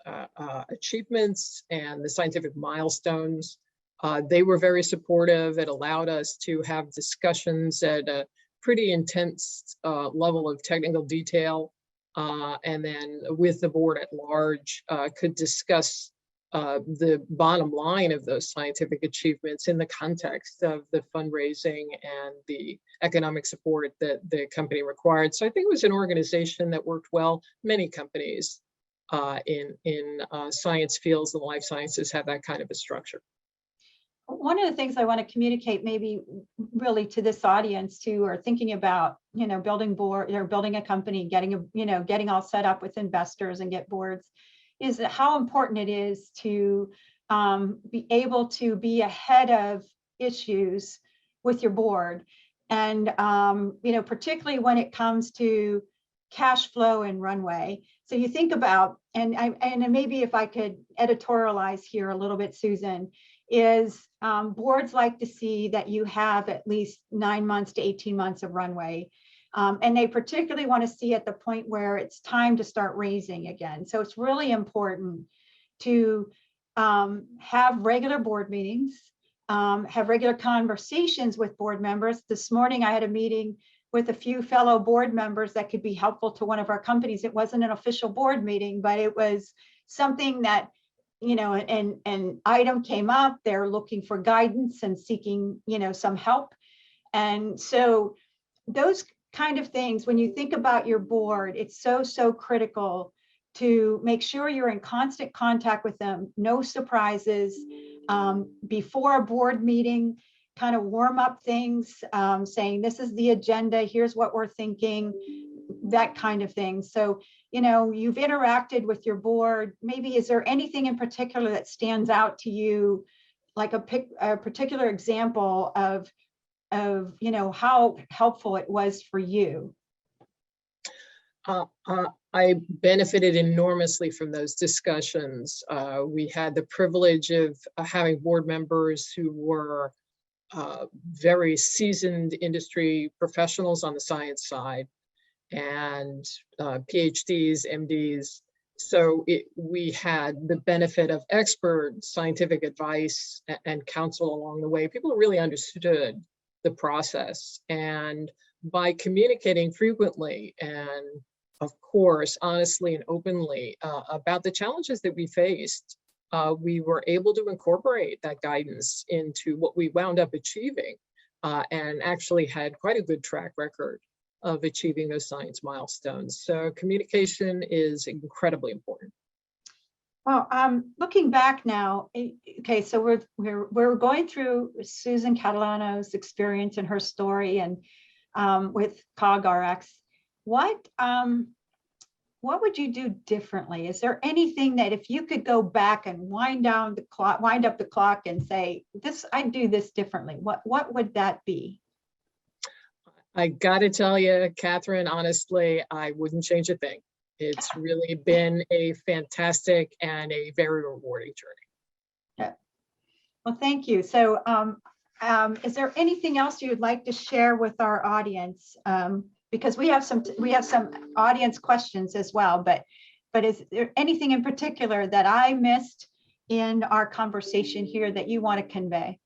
achievements and the scientific milestones. They were very supportive. It allowed us to have discussions at a pretty intense level of technical detail. And then with the board at large, could discuss the bottom line of those scientific achievements in the context of the fundraising and the economic support that the company required. So I think it was an organization that worked well. Many companies in science fields and life sciences have that kind of a structure. One of the things I want to communicate maybe really to this audience who are thinking about, building board, or building a company, getting all set up with investors and get boards, is how important it is to be able to be ahead of issues with your board. And, particularly when it comes to cash flow and runway. So you think about, and maybe if I could editorialize here a little bit, Susan, is boards like to see that you have at least 9 months to 18 months of runway. And they particularly want to see at the point where it's time to start raising again. So it's really important to have regular board meetings, have regular conversations with board members. This morning, I had a meeting with a few fellow board members that could be helpful to one of our companies. It wasn't an official board meeting, but it was something that, an item came up. They're looking for guidance and seeking, some help. And so those kind of things, when you think about your board, it's so critical to make sure you're in constant contact with them, no surprises. Before a board meeting, kind of warm up things, saying this is the agenda, here's what we're thinking. that kind of thing. So, you've interacted with your board. Maybe is there anything in particular that stands out to you, like a particular example of how helpful it was for you? I benefited enormously from those discussions. We had the privilege of having board members who were very seasoned industry professionals on the science side, and PhDs, MDs. So we had the benefit of expert scientific advice and counsel along the way. People really understood the process, and by communicating frequently and, of course, honestly and openly about the challenges that we faced, we were able to incorporate that guidance into what we wound up achieving, and actually had quite a good track record of achieving those science milestones. So communication is incredibly important. Well, looking back now, okay, so we're going through Susan Catalano's experience and her story, and with CogRx. What would you do differently? Is there anything that if you could go back and wind up the clock and say, I'd do this differently, what would that be? I got to tell you, Catherine, honestly, I wouldn't change a thing. It's really been a fantastic and a very rewarding journey. Yeah. Well, thank you. So is there anything else you would like to share with our audience? Because we have some audience questions as well, but is there anything in particular that I missed in our conversation here that you want to convey?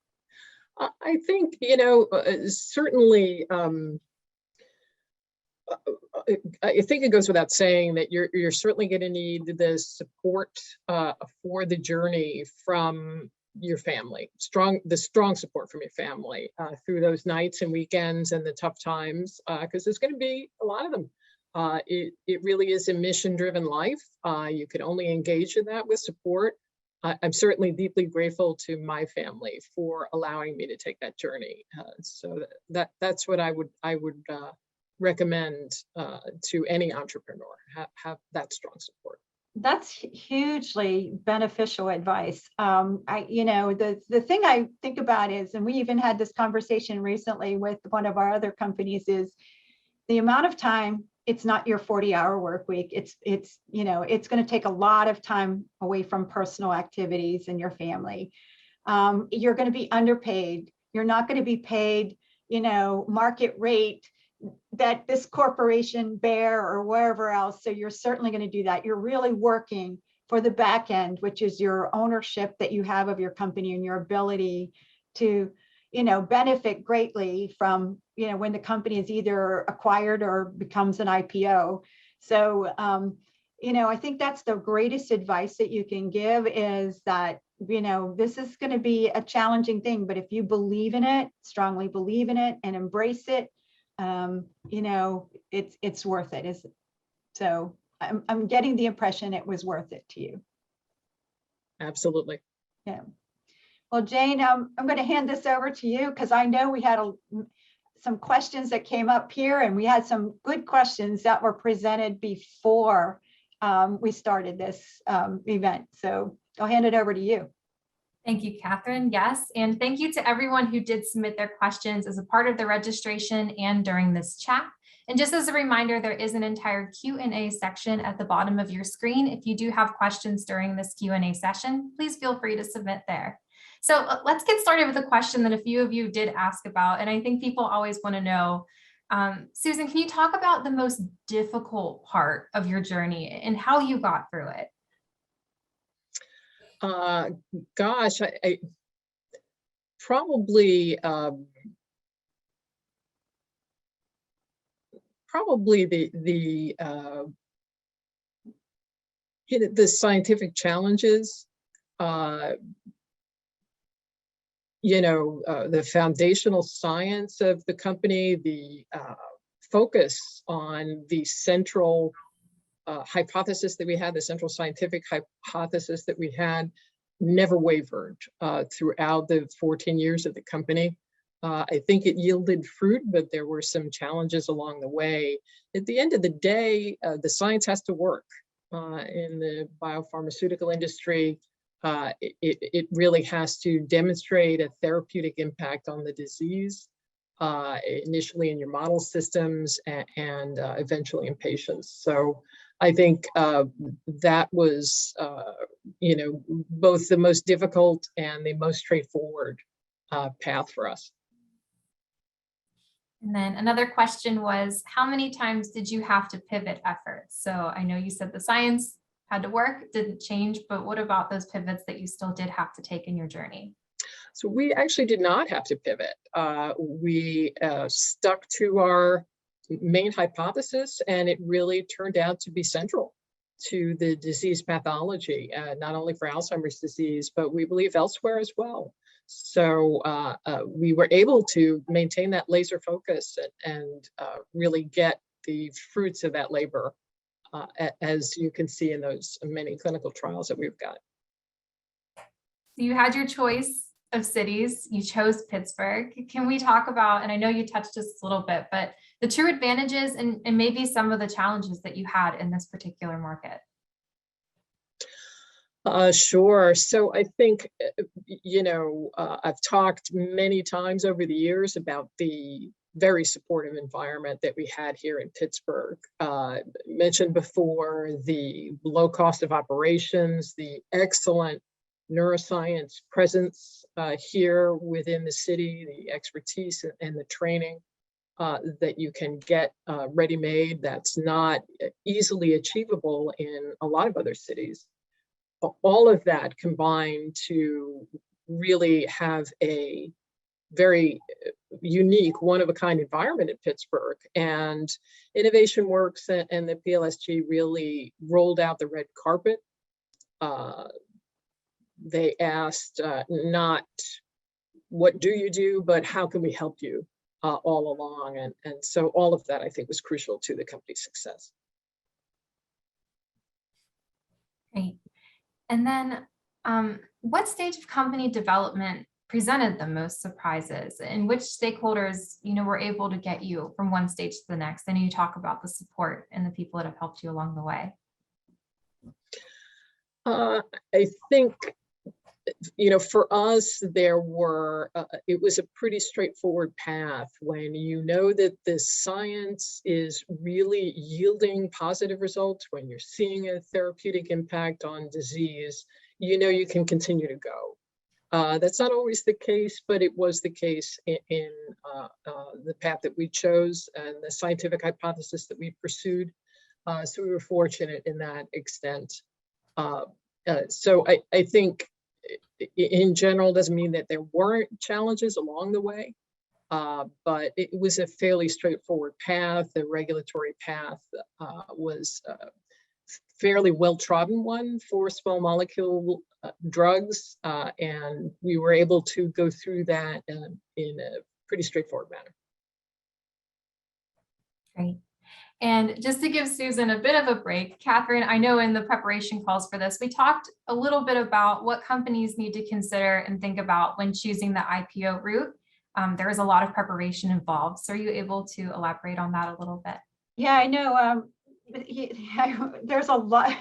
I think, certainly, I think it goes without saying that you're certainly going to need the support for the journey from your family, the strong support from your family through those nights and weekends and the tough times, because there's going to be a lot of them. It really is a mission-driven life. You can only engage in that with support. I'm certainly deeply grateful to my family for allowing me to take that journey. So that's what I would recommend to any entrepreneur, have that strong support. That's hugely beneficial advice. The thing I think about is, and we even had this conversation recently with one of our other companies, is the amount of time. It's not your 40-hour work week. It's going to take a lot of time away from personal activities and your family. You're going to be underpaid. You're not going to be paid, market rate that this corporation bear or wherever else. So you're certainly going to do that. You're really working for the back end, which is your ownership that you have of your company and your ability to, benefit greatly from, when the company is either acquired or becomes an IPO. So, I think that's the greatest advice that you can give, is that, this is going to be a challenging thing, but if you believe in it, strongly believe in it and embrace it, it's worth it. So I'm getting the impression it was worth it to you. Absolutely. Yeah. Well, Jane, I'm going to hand this over to you, because I know we had some questions that came up here, and we had some good questions that were presented before we started this event. So I'll hand it over to you. Thank you, Catherine. Yes, and thank you to everyone who did submit their questions as a part of the registration and during this chat. And just as a reminder, there is an entire Q&A section at the bottom of your screen. If you do have questions during this Q&A session, please feel free to submit there. So let's get started with a question that a few of you did ask about, and I think people always want to know. Susan, can you talk about the most difficult part of your journey and how you got through it? Gosh, I probably the scientific challenges, the foundational science of the company, the focus on the central hypothesis that we had, the central scientific hypothesis that we had, never wavered throughout the 14 years of the company. I think it yielded fruit, but there were some challenges along the way. At the end of the day, the science has to work. In the biopharmaceutical industry, it really has to demonstrate a therapeutic impact on the disease, initially in your model systems and eventually in patients. So I think that was, both the most difficult and the most straightforward path for us. And then another question was, how many times did you have to pivot efforts? So I know you said the science had to work, didn't change, but what about those pivots that you still did have to take in your journey? So we actually did not have to pivot. We stuck to our main hypothesis, and it really turned out to be central to the disease pathology, not only for Alzheimer's disease, but we believe elsewhere as well. So we were able to maintain that laser focus and really get the fruits of that labor, as you can see in those many clinical trials that we've got. You had your choice of cities, you chose Pittsburgh. Can we talk about, and I know you touched this a little bit, but the true advantages and maybe some of the challenges that you had in this particular market? Sure. So I think, I've talked many times over the years about the very supportive environment that we had here in Pittsburgh. Mentioned before the low cost of operations, the excellent neuroscience presence here within the city, the expertise and the training that you can get ready-made that's not easily achievable in a lot of other cities. All of that combined to really have a very unique, one-of-a-kind environment in Pittsburgh. And Innovation Works and the PLSG really rolled out the red carpet. They asked not what do you do, but how can we help you all along. And so all of that, I think, was crucial to the company's success. Great. And then what stage of company development presented the most surprises, and which stakeholders, were able to get you from one stage to the next? I know you talk about the support and the people that have helped you along the way. I think, for us, there were, it was a pretty straightforward path when you know that the science is really yielding positive results, when you're seeing a therapeutic impact on disease, you can continue to go. That's not always the case, but it was the case in the path that we chose and the scientific hypothesis that we pursued. So we were fortunate in that extent. So I think in general doesn't mean that there weren't challenges along the way, but it was a fairly straightforward path. The regulatory path was a fairly well-trodden one for small molecule drugs, and we were able to go through that in a pretty straightforward manner. Great. And just to give Susan a bit of a break, Catherine, I know in the preparation calls for this, we talked a little bit about what companies need to consider and think about when choosing the IPO route. There is a lot of preparation involved. So are you able to elaborate on that a little bit? Yeah, I know. There's a lot.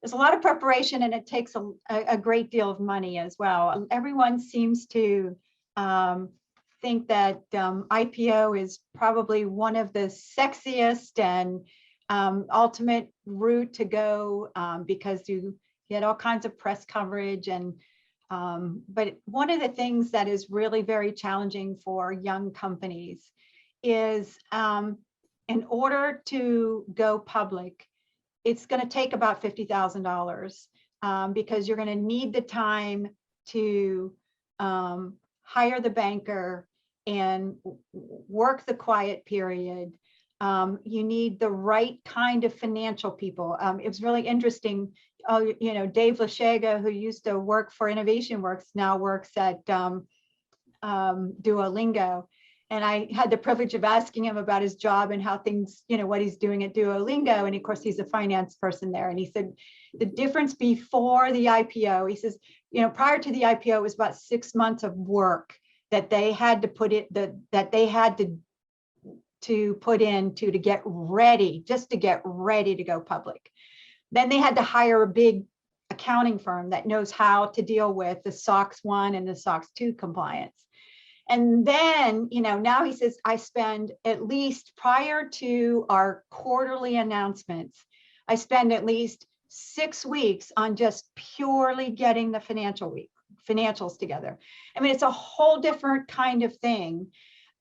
There's a lot of preparation, and it takes a great deal of money as well. Everyone seems to think that IPO is probably one of the sexiest and ultimate route to go because you get all kinds of press coverage. And but one of the things that is really very challenging for young companies is in order to go public, it's going to take about $50,000 because you're going to need the time to hire the banker and work the quiet period. You need the right kind of financial people. It was really interesting. Dave Lashega, who used to work for Innovation Works, now works at Duolingo. And I had the privilege of asking him about his job and how things, what he's doing at Duolingo. And of course, he's a finance person there. And he said, the difference before the IPO, he says, prior to the IPO, it was about 6 months of work that they had to put it, that they had to put into to get ready, just to get ready to go public. Then they had to hire a big accounting firm that knows how to deal with the SOX 1 and the SOX 2 compliance. And then, now he says, I spend at least, prior to our quarterly announcements, I spend at least 6 weeks on just purely getting the financials together. I mean, it's a whole different kind of thing,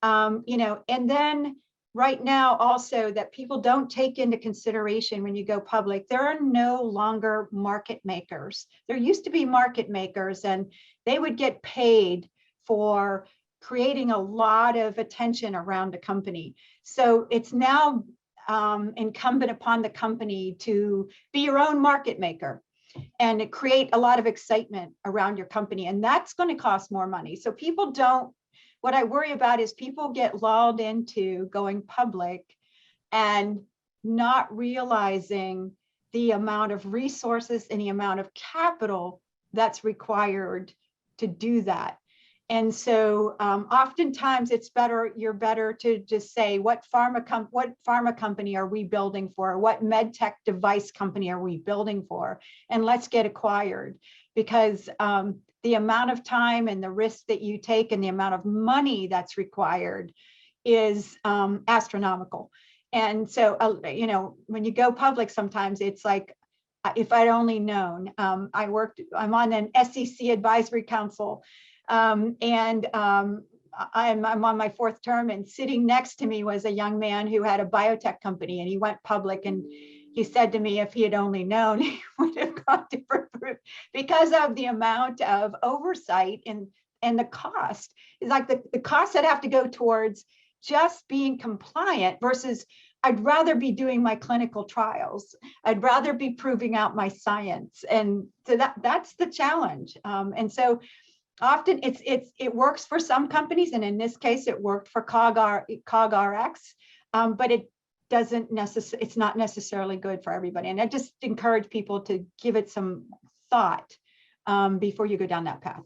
and then right now also that people don't take into consideration when you go public, there are no longer market makers. There used to be market makers, and they would get paid for creating a lot of attention around a company. So it's now incumbent upon the company to be your own market maker and to create a lot of excitement around your company. And that's going to cost more money. So people don't, what I worry about is people get lulled into going public and not realizing the amount of resources and the amount of capital that's required to do that. And so oftentimes you're better to just say, what pharma company are we building for? What med tech device company are we building for? And let's get acquired, because the amount of time and the risk that you take and the amount of money that's required is astronomical. And so, when you go public, sometimes it's like, if I'd only known. I'm on an SEC advisory council. I'm on my 4th term, and sitting next to me was a young man who had a biotech company, and he went public, and he said to me, if he had only known, he would have gone different route, because of the amount of oversight and the cost. It's like the costs that have to go towards just being compliant versus I'd rather be doing my clinical trials. I'd rather be proving out my science. And so that's the challenge. And so often it works for some companies, and in this case, it worked for CogRx, but it's not necessarily good for everybody. And I just encourage people to give it some thought before you go down that path.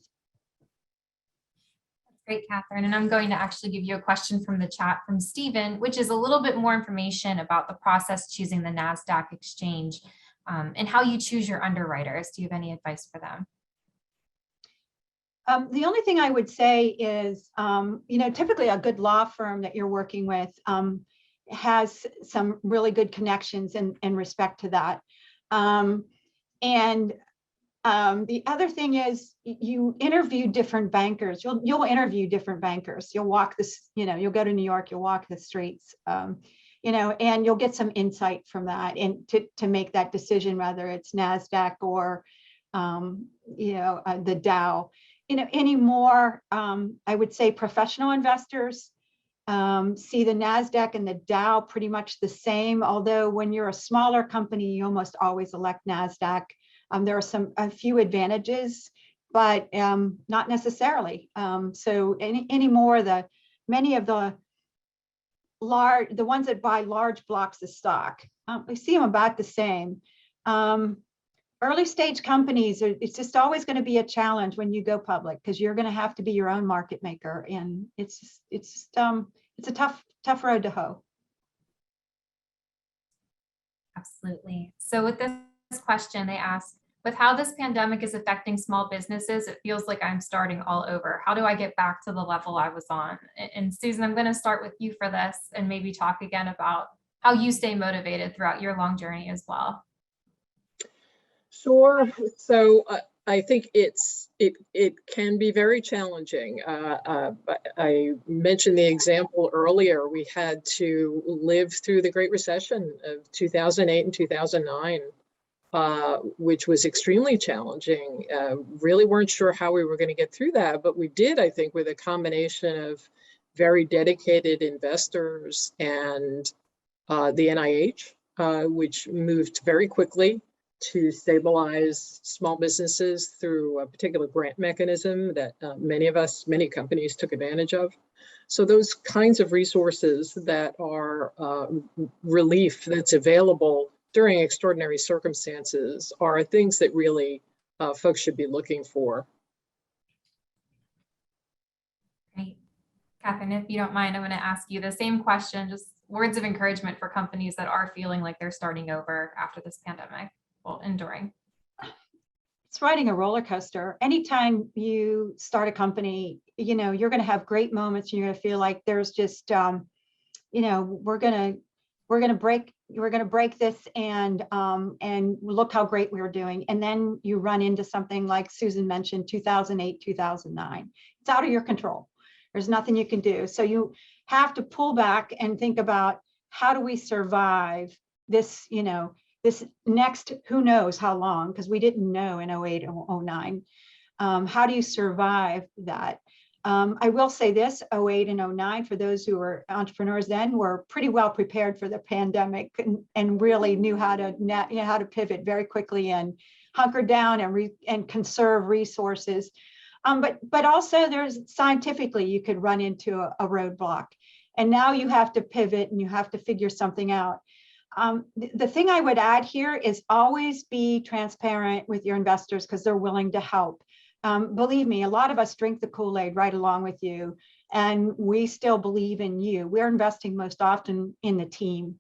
That's great, Catherine. And I'm going to actually give you a question from the chat from Stephen, which is a little bit more information about the process choosing the NASDAQ exchange and how you choose your underwriters. Do you have any advice for them? The only thing I would say is, typically a good law firm that you're working with has some really good connections in respect to that. The other thing is you interview different bankers. You'll interview different bankers. You'll walk this, you'll go to New York, you'll walk the streets, and you'll get some insight from that and to make that decision, whether it's NASDAQ or, the Dow. Anymore, I would say professional investors see the NASDAQ and the Dow pretty much the same, although when you're a smaller company, you almost always elect NASDAQ. There are a few advantages, but not necessarily. So anymore, many of the ones that buy large blocks of stock, we see them about the same. Early stage companies, it's just always going to be a challenge when you go public, because you're going to have to be your own market maker, and it's a tough road to hoe. Absolutely. So with this question, they ask, with how this pandemic is affecting small businesses, it feels like I'm starting all over. How do I get back to the level I was on? And Susan, I'm going to start with you for this and maybe talk again about how you stay motivated throughout your long journey as well. Sure. So I think it can be very challenging. I mentioned the example earlier. We had to live through the Great Recession of 2008 and 2009, which was extremely challenging. Really weren't sure how we were going to get through that, but we did, I think, with a combination of very dedicated investors and the NIH, which moved very quickly to stabilize small businesses through a particular grant mechanism that many companies took advantage of. So those kinds of resources that are relief that's available during extraordinary circumstances are things that really folks should be looking for. Catherine, if you don't mind, I'm going to ask you the same question, just words of encouragement for companies that are feeling like they're starting over after this pandemic, well, enduring. It's riding a roller coaster. Anytime you start a company, you're going to have great moments and you're going to feel like there's just, we're going to break this and look how great we were doing. And then you run into something like Susan mentioned, 2008, 2009. It's out of your control. There's nothing you can do. So you have to pull back and think about, how do we survive this, this next, who knows how long, because we didn't know in 08 or 09. How do you survive that? I will say this, 08 and 09, for those who were entrepreneurs then, were pretty well prepared for the pandemic and really knew how to pivot very quickly and hunker down and conserve resources. But also there's scientifically, you could run into a roadblock, and now you have to pivot and you have to figure something out. The thing I would add here is always be transparent with your investors, because they're willing to help. Believe me, a lot of us drink the Kool-Aid right along with you, and we still believe in you. We're investing most often in the team,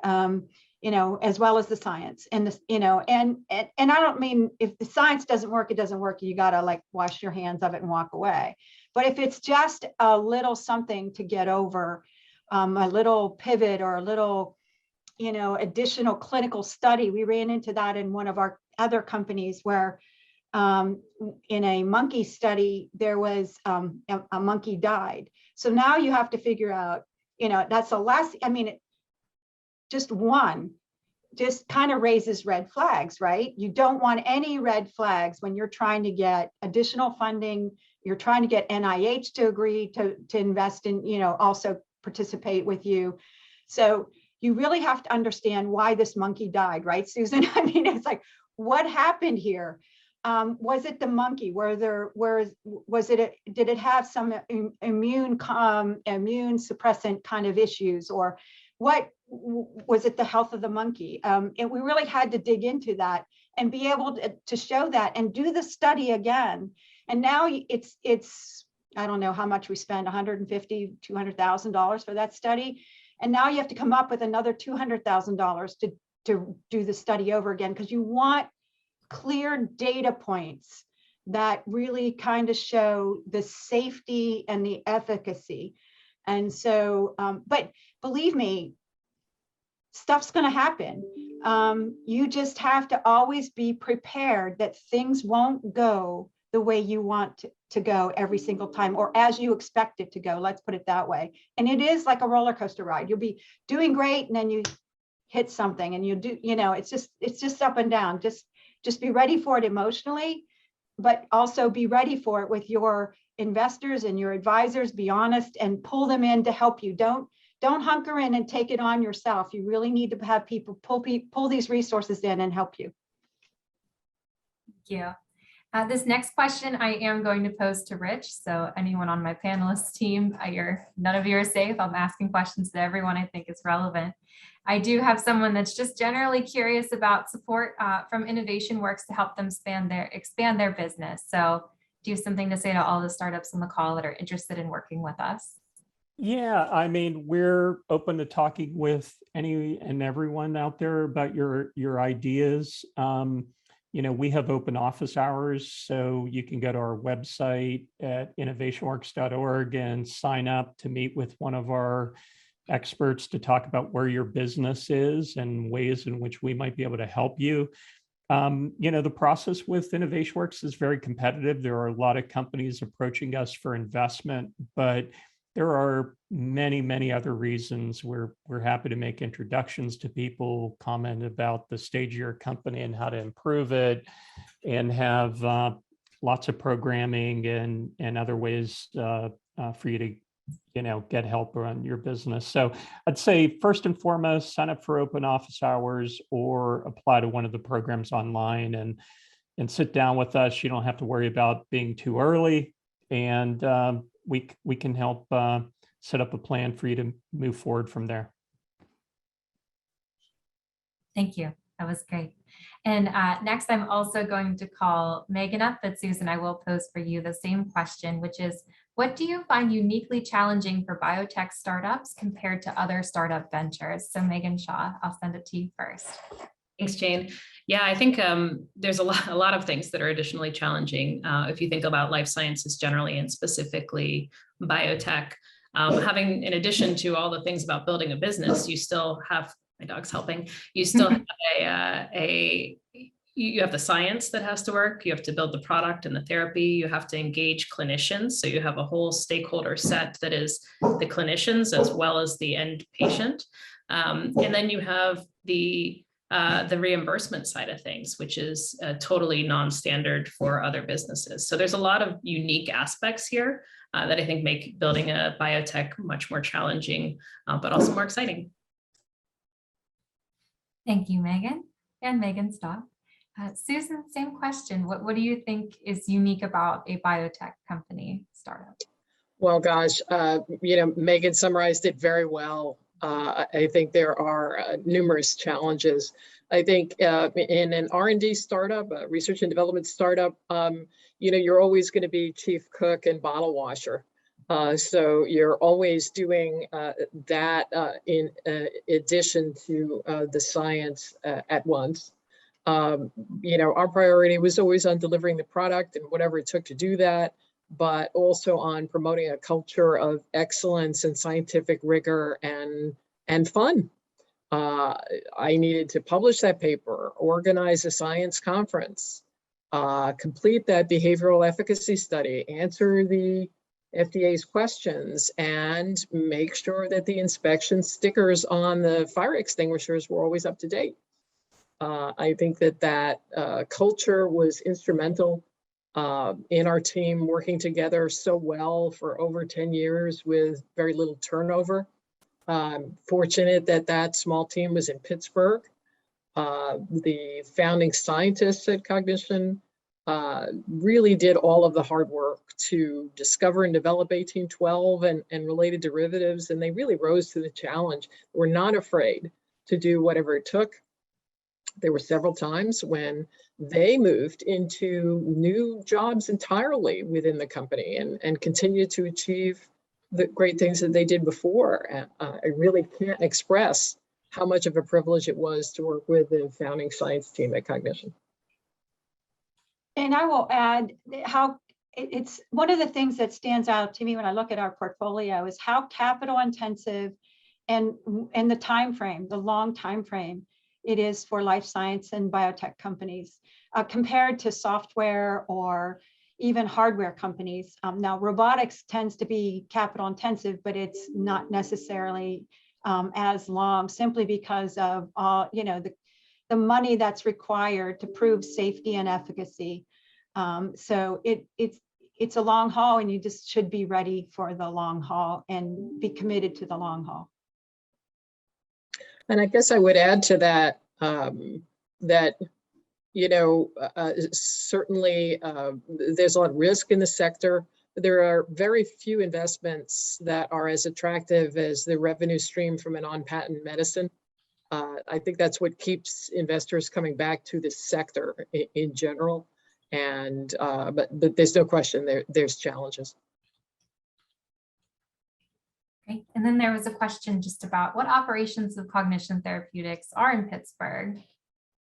as well as the science. And this, and I don't mean, if the science doesn't work, it doesn't work. You gotta like wash your hands of it and walk away. But if it's just a little something to get over, a little pivot or a little, additional clinical study, we ran into that in one of our other companies where in a monkey study, there was a monkey died. So now you have to figure out, that's the last, just kind of raises red flags, right? You don't want any red flags when you're trying to get additional funding, you're trying to get NIH to agree to invest in, also participate with you. So you really have to understand why this monkey died, right, Susan? It's like, what happened here? Was it the monkey? Did it have some immune suppressant kind of issues, or what was it, the health of the monkey? And we really had to dig into that and be able to show that and do the study again. And now it's I don't know how much we spend, $150,000, $200,000 for that study. And now you have to come up with another $200,000 to do the study over again, because you want clear data points that really kind of show the safety and the efficacy. And so, but believe me, stuff's going to happen. You just have to always be prepared that things won't go the way you want to go every single time, or as you expect it to go. Let's put it that way. And it is like a roller coaster ride. You'll be doing great, and then you hit something, and you do, it's just up and down. Just be ready for it emotionally, but also be ready for it with your investors and your advisors. Be honest and pull them in to help you. Don't hunker in and take it on yourself. You really need to have people pull these resources in and help you. Thank you. This next question I am going to pose to Rich. So anyone on my panelist team, none of you are safe. I'm asking questions to everyone I think is relevant. I do have someone that's just generally curious about support from InnovationWorks to help them expand their business. So do you have something to say to all the startups on the call that are interested in working with us? Yeah, we're open to talking with any and everyone out there about your ideas. We have open office hours, so you can go to our website at innovationworks.org and sign up to meet with one of our experts to talk about where your business is and ways in which we might be able to help you. The process with InnovationWorks is very competitive. There are a lot of companies approaching us for investment, but there are many, many other reasons we're happy to make introductions to people, comment about the stage of your company and how to improve it, and have lots of programming and other ways for you to get help around your business. So I'd say first and foremost, sign up for open office hours or apply to one of the programs online and sit down with us. You don't have to worry about being too early, and we can help set up a plan for you to move forward from there. Thank you. That was great. And next, I'm also going to call Megan up, but Susan, I will pose for you the same question, which is, What do you find uniquely challenging for biotech startups compared to other startup ventures? So Megan Shaw, I'll send it to you first. Thanks, Jane. Yeah, I think there's a lot of things that are additionally challenging. If you think about life sciences generally and specifically biotech, having, in addition to all the things about building a business, you still have, my dog's helping, you still have you have the science that has to work. You have to build the product and the therapy. You have to engage clinicians. So you have a whole stakeholder set that is the clinicians as well as the end patient. And then you have the reimbursement side of things, which is totally non-standard for other businesses. So there's a lot of unique aspects here that I think make building a biotech much more challenging, but also more exciting. Thank you, Megan. And Megan Stock. Susan, same question. What do you think is unique about a biotech company startup? Well, gosh, Megan summarized it very well. I think there are numerous challenges. I think in an R&D startup, a research and development startup, you're always going to be chief cook and bottle washer. So you're always doing that in addition to the science at once. Our priority was always on delivering the product and whatever it took to do that, but also on promoting a culture of excellence and scientific rigor and fun. I needed to publish that paper, organize a science conference, complete that behavioral efficacy study, answer the FDA's questions, and make sure that the inspection stickers on the fire extinguishers were always up to date. I think that culture was instrumental in our team working together so well for over 10 years with very little turnover. Fortunate that small team was in Pittsburgh. The founding scientists at Cognition really did all of the hard work to discover and develop 1812 and related derivatives, and they really rose to the challenge. We're not afraid to do whatever it took. There were several times when they moved into new jobs entirely within the company and continued to achieve the great things that they did before. I really can't express how much of a privilege it was to work with the founding science team at Cognition. And I will add how it's one of the things that stands out to me when I look at our portfolio is how capital intensive and the time frame, the long time frame it is for life science and biotech companies compared to software or even hardware companies. Now, robotics tends to be capital intensive, but it's not necessarily as long, simply because of the money that's required to prove safety and efficacy. So it's a long haul, and you just should be ready for the long haul and be committed to the long haul. And I guess I would add to that certainly there's a lot of risk in the sector. There are very few investments that are as attractive as the revenue stream from an on-patent medicine. I think that's what keeps investors coming back to this sector in general. And but there's no question there's challenges. Great. And then there was a question just about what operations of Cognition Therapeutics are in Pittsburgh,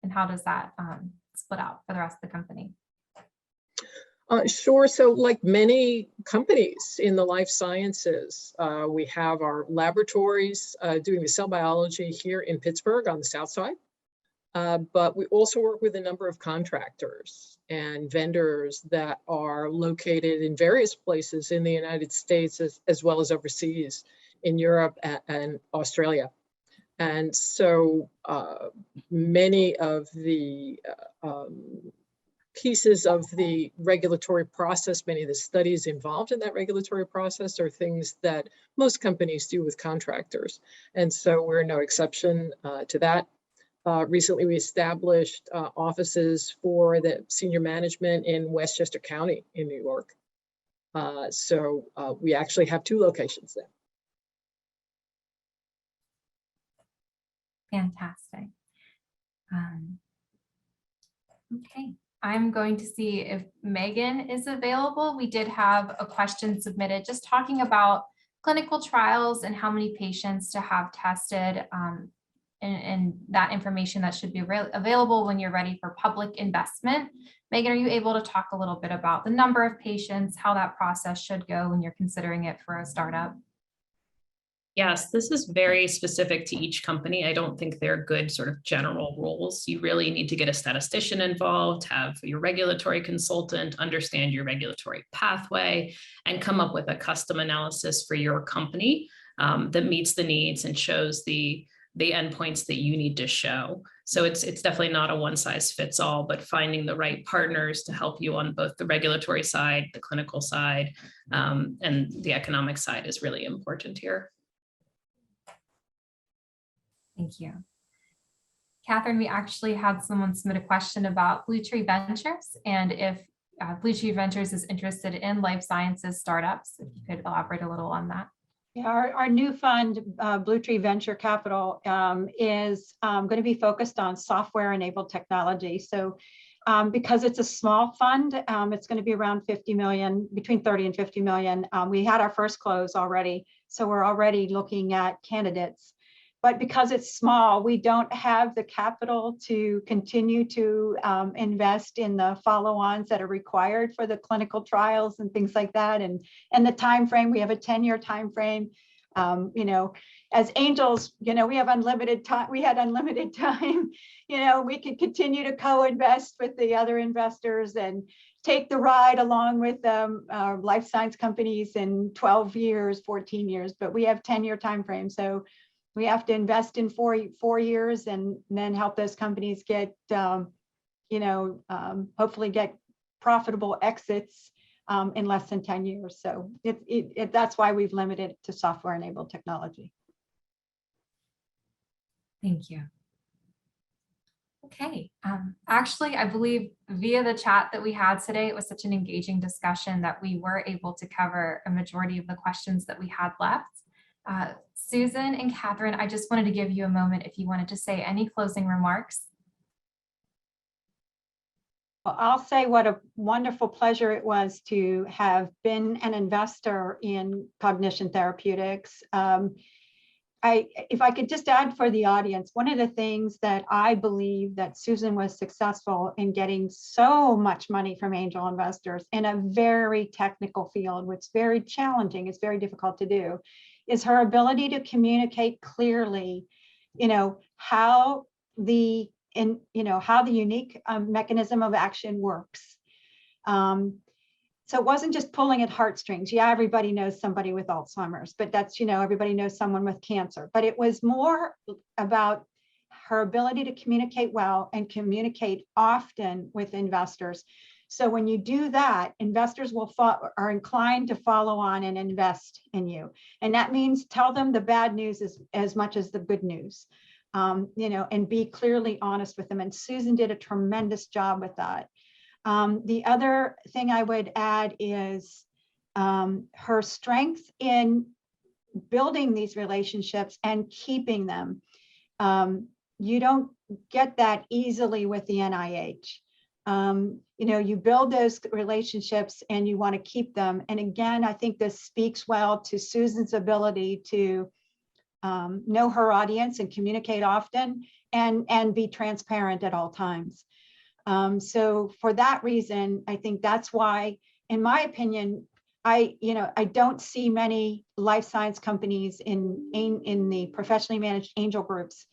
and how does that split out for the rest of the company? Sure. So like many companies in the life sciences, we have our laboratories doing the cell biology here in Pittsburgh on the south side. But we also work with a number of contractors and vendors that are located in various places in the United States as well as overseas in Europe and Australia. And so many of the pieces of the regulatory process, many of the studies involved in that regulatory process are things that most companies do with contractors. And so we're no exception to that. Recently, we established offices for the senior management in Westchester County in New York. So we actually have 2 locations there. Fantastic. Okay. I'm going to see if Megan is available. We did have a question submitted just talking about clinical trials and how many patients to have tested, and that information that should be available when you're ready for public investment. Megan, are you able to talk a little bit about the number of patients, how that process should go when you're considering it for a startup? Yes, this is very specific to each company. I don't think they're good sort of general rules. You really need to get a statistician involved, have your regulatory consultant understand your regulatory pathway, and come up with a custom analysis for your company that meets the needs and shows the endpoints that you need to show. So it's definitely not a one size fits all, but finding the right partners to help you on both the regulatory side, the clinical side, and the economic side is really important here. Thank you. Catherine, we actually had someone submit a question about Bluetree Ventures and if Bluetree Ventures is interested in life sciences startups. If you could elaborate a little on that. Yeah, our new fund, Bluetree Venture Capital, is going to be focused on software-enabled technology. So because it's a small fund, it's going to be around 50 million, between 30 and 50 million. We had our first close already, so we're already looking at candidates. But because it's small, we don't have the capital to continue to invest in the follow-ons that are required for the clinical trials and things like that. And the time frame, we have a 10-year time frame. You know, as angels, you know, we have unlimited time. We had unlimited time. You know, we could continue to co-invest with the other investors and take the ride along with life science companies in 12 years, 14 years. But we have 10-year time frame, so we have to invest in four years and then help those companies get, you know, hopefully get profitable exits in less than 10 years. So that's why we've limited it to software-enabled technology. Thank you. Okay, actually, I believe via the chat that we had today, it was such an engaging discussion that we were able to cover a majority of the questions that we had left. Susan and Catherine, I just wanted to give you a moment if you wanted to say any closing remarks. Well, I'll say what a wonderful pleasure it was to have been an investor in Cognition Therapeutics. If I could just add for the audience, one of the things that I believe that Susan was successful in getting so much money from angel investors in a very technical field, which is very challenging, it's very difficult to do, is her ability to communicate clearly, you know, how the unique mechanism of action works. So it wasn't just pulling at heartstrings. Yeah, everybody knows somebody with Alzheimer's, but that's, you know, everybody knows someone with cancer. But it was more about her ability to communicate well and communicate often with investors. So when you do that, investors are inclined to follow on and invest in you. And that means tell them the bad news as much as the good news, you know, and be clearly honest with them. And Susan did a tremendous job with that. The other thing I would add is her strength in building these relationships and keeping them. You don't get that easily with the NIH. You know, you build those relationships and you want to keep them. And again, I think this speaks well to Susan's ability to know her audience and communicate often and be transparent at all times. So for that reason, I think that's why, in my opinion, I don't see many life science companies in the professionally managed angel groups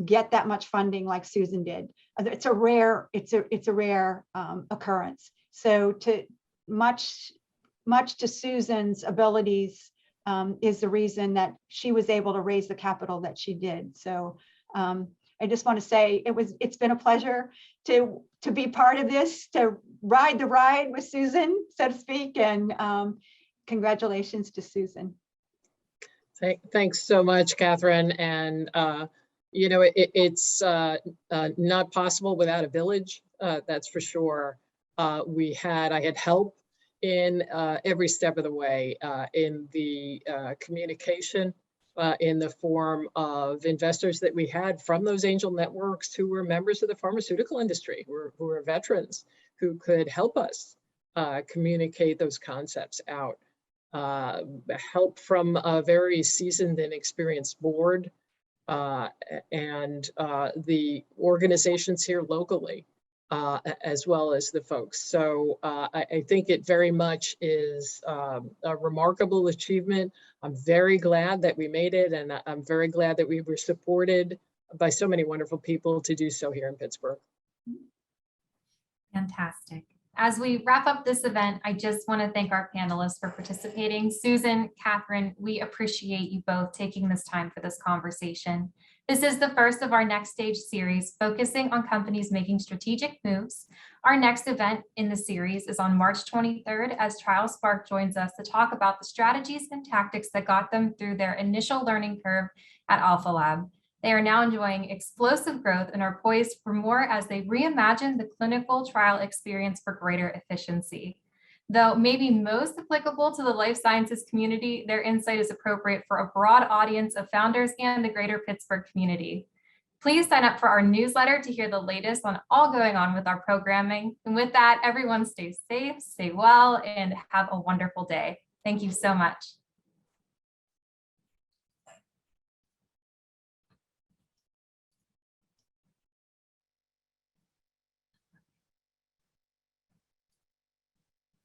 get that much funding like Susan did. It's a rare occurrence. So much to Susan's abilities is the reason that she was able to raise the capital that she did. So I just want to say it's been a pleasure to be part of this, to ride the ride with Susan, so to speak, and congratulations to Susan. Thanks so much, Catherine. And you know, it's not possible without a village, that's for sure. I had help in every step of the way in the communication in the form of investors that we had from those angel networks who were members of the pharmaceutical industry, who are veterans, who could help us communicate those concepts out. Help from a very seasoned and experienced board, and the organizations here locally, as well as the folks. So I think it very much is a remarkable achievement. I'm very glad that we made it, and I'm very glad that we were supported by so many wonderful people to do so here in Pittsburgh. Fantastic. As we wrap up this event, I just want to thank our panelists for participating. Susan, Catherine, we appreciate you both taking this time for this conversation. This is the first of our Next Stage series, focusing on companies making strategic moves. Our next event in the series is on March 23rd, as Trial Spark joins us to talk about the strategies and tactics that got them through their initial learning curve at Alpha Lab. They are now enjoying explosive growth and are poised for more as they reimagine the clinical trial experience for greater efficiency. Though maybe most applicable to the life sciences community, their insight is appropriate for a broad audience of founders and the greater Pittsburgh community. Please sign up for our newsletter to hear the latest on all going on with our programming. And with that, everyone stay safe, stay well, and have a wonderful day. Thank you so much.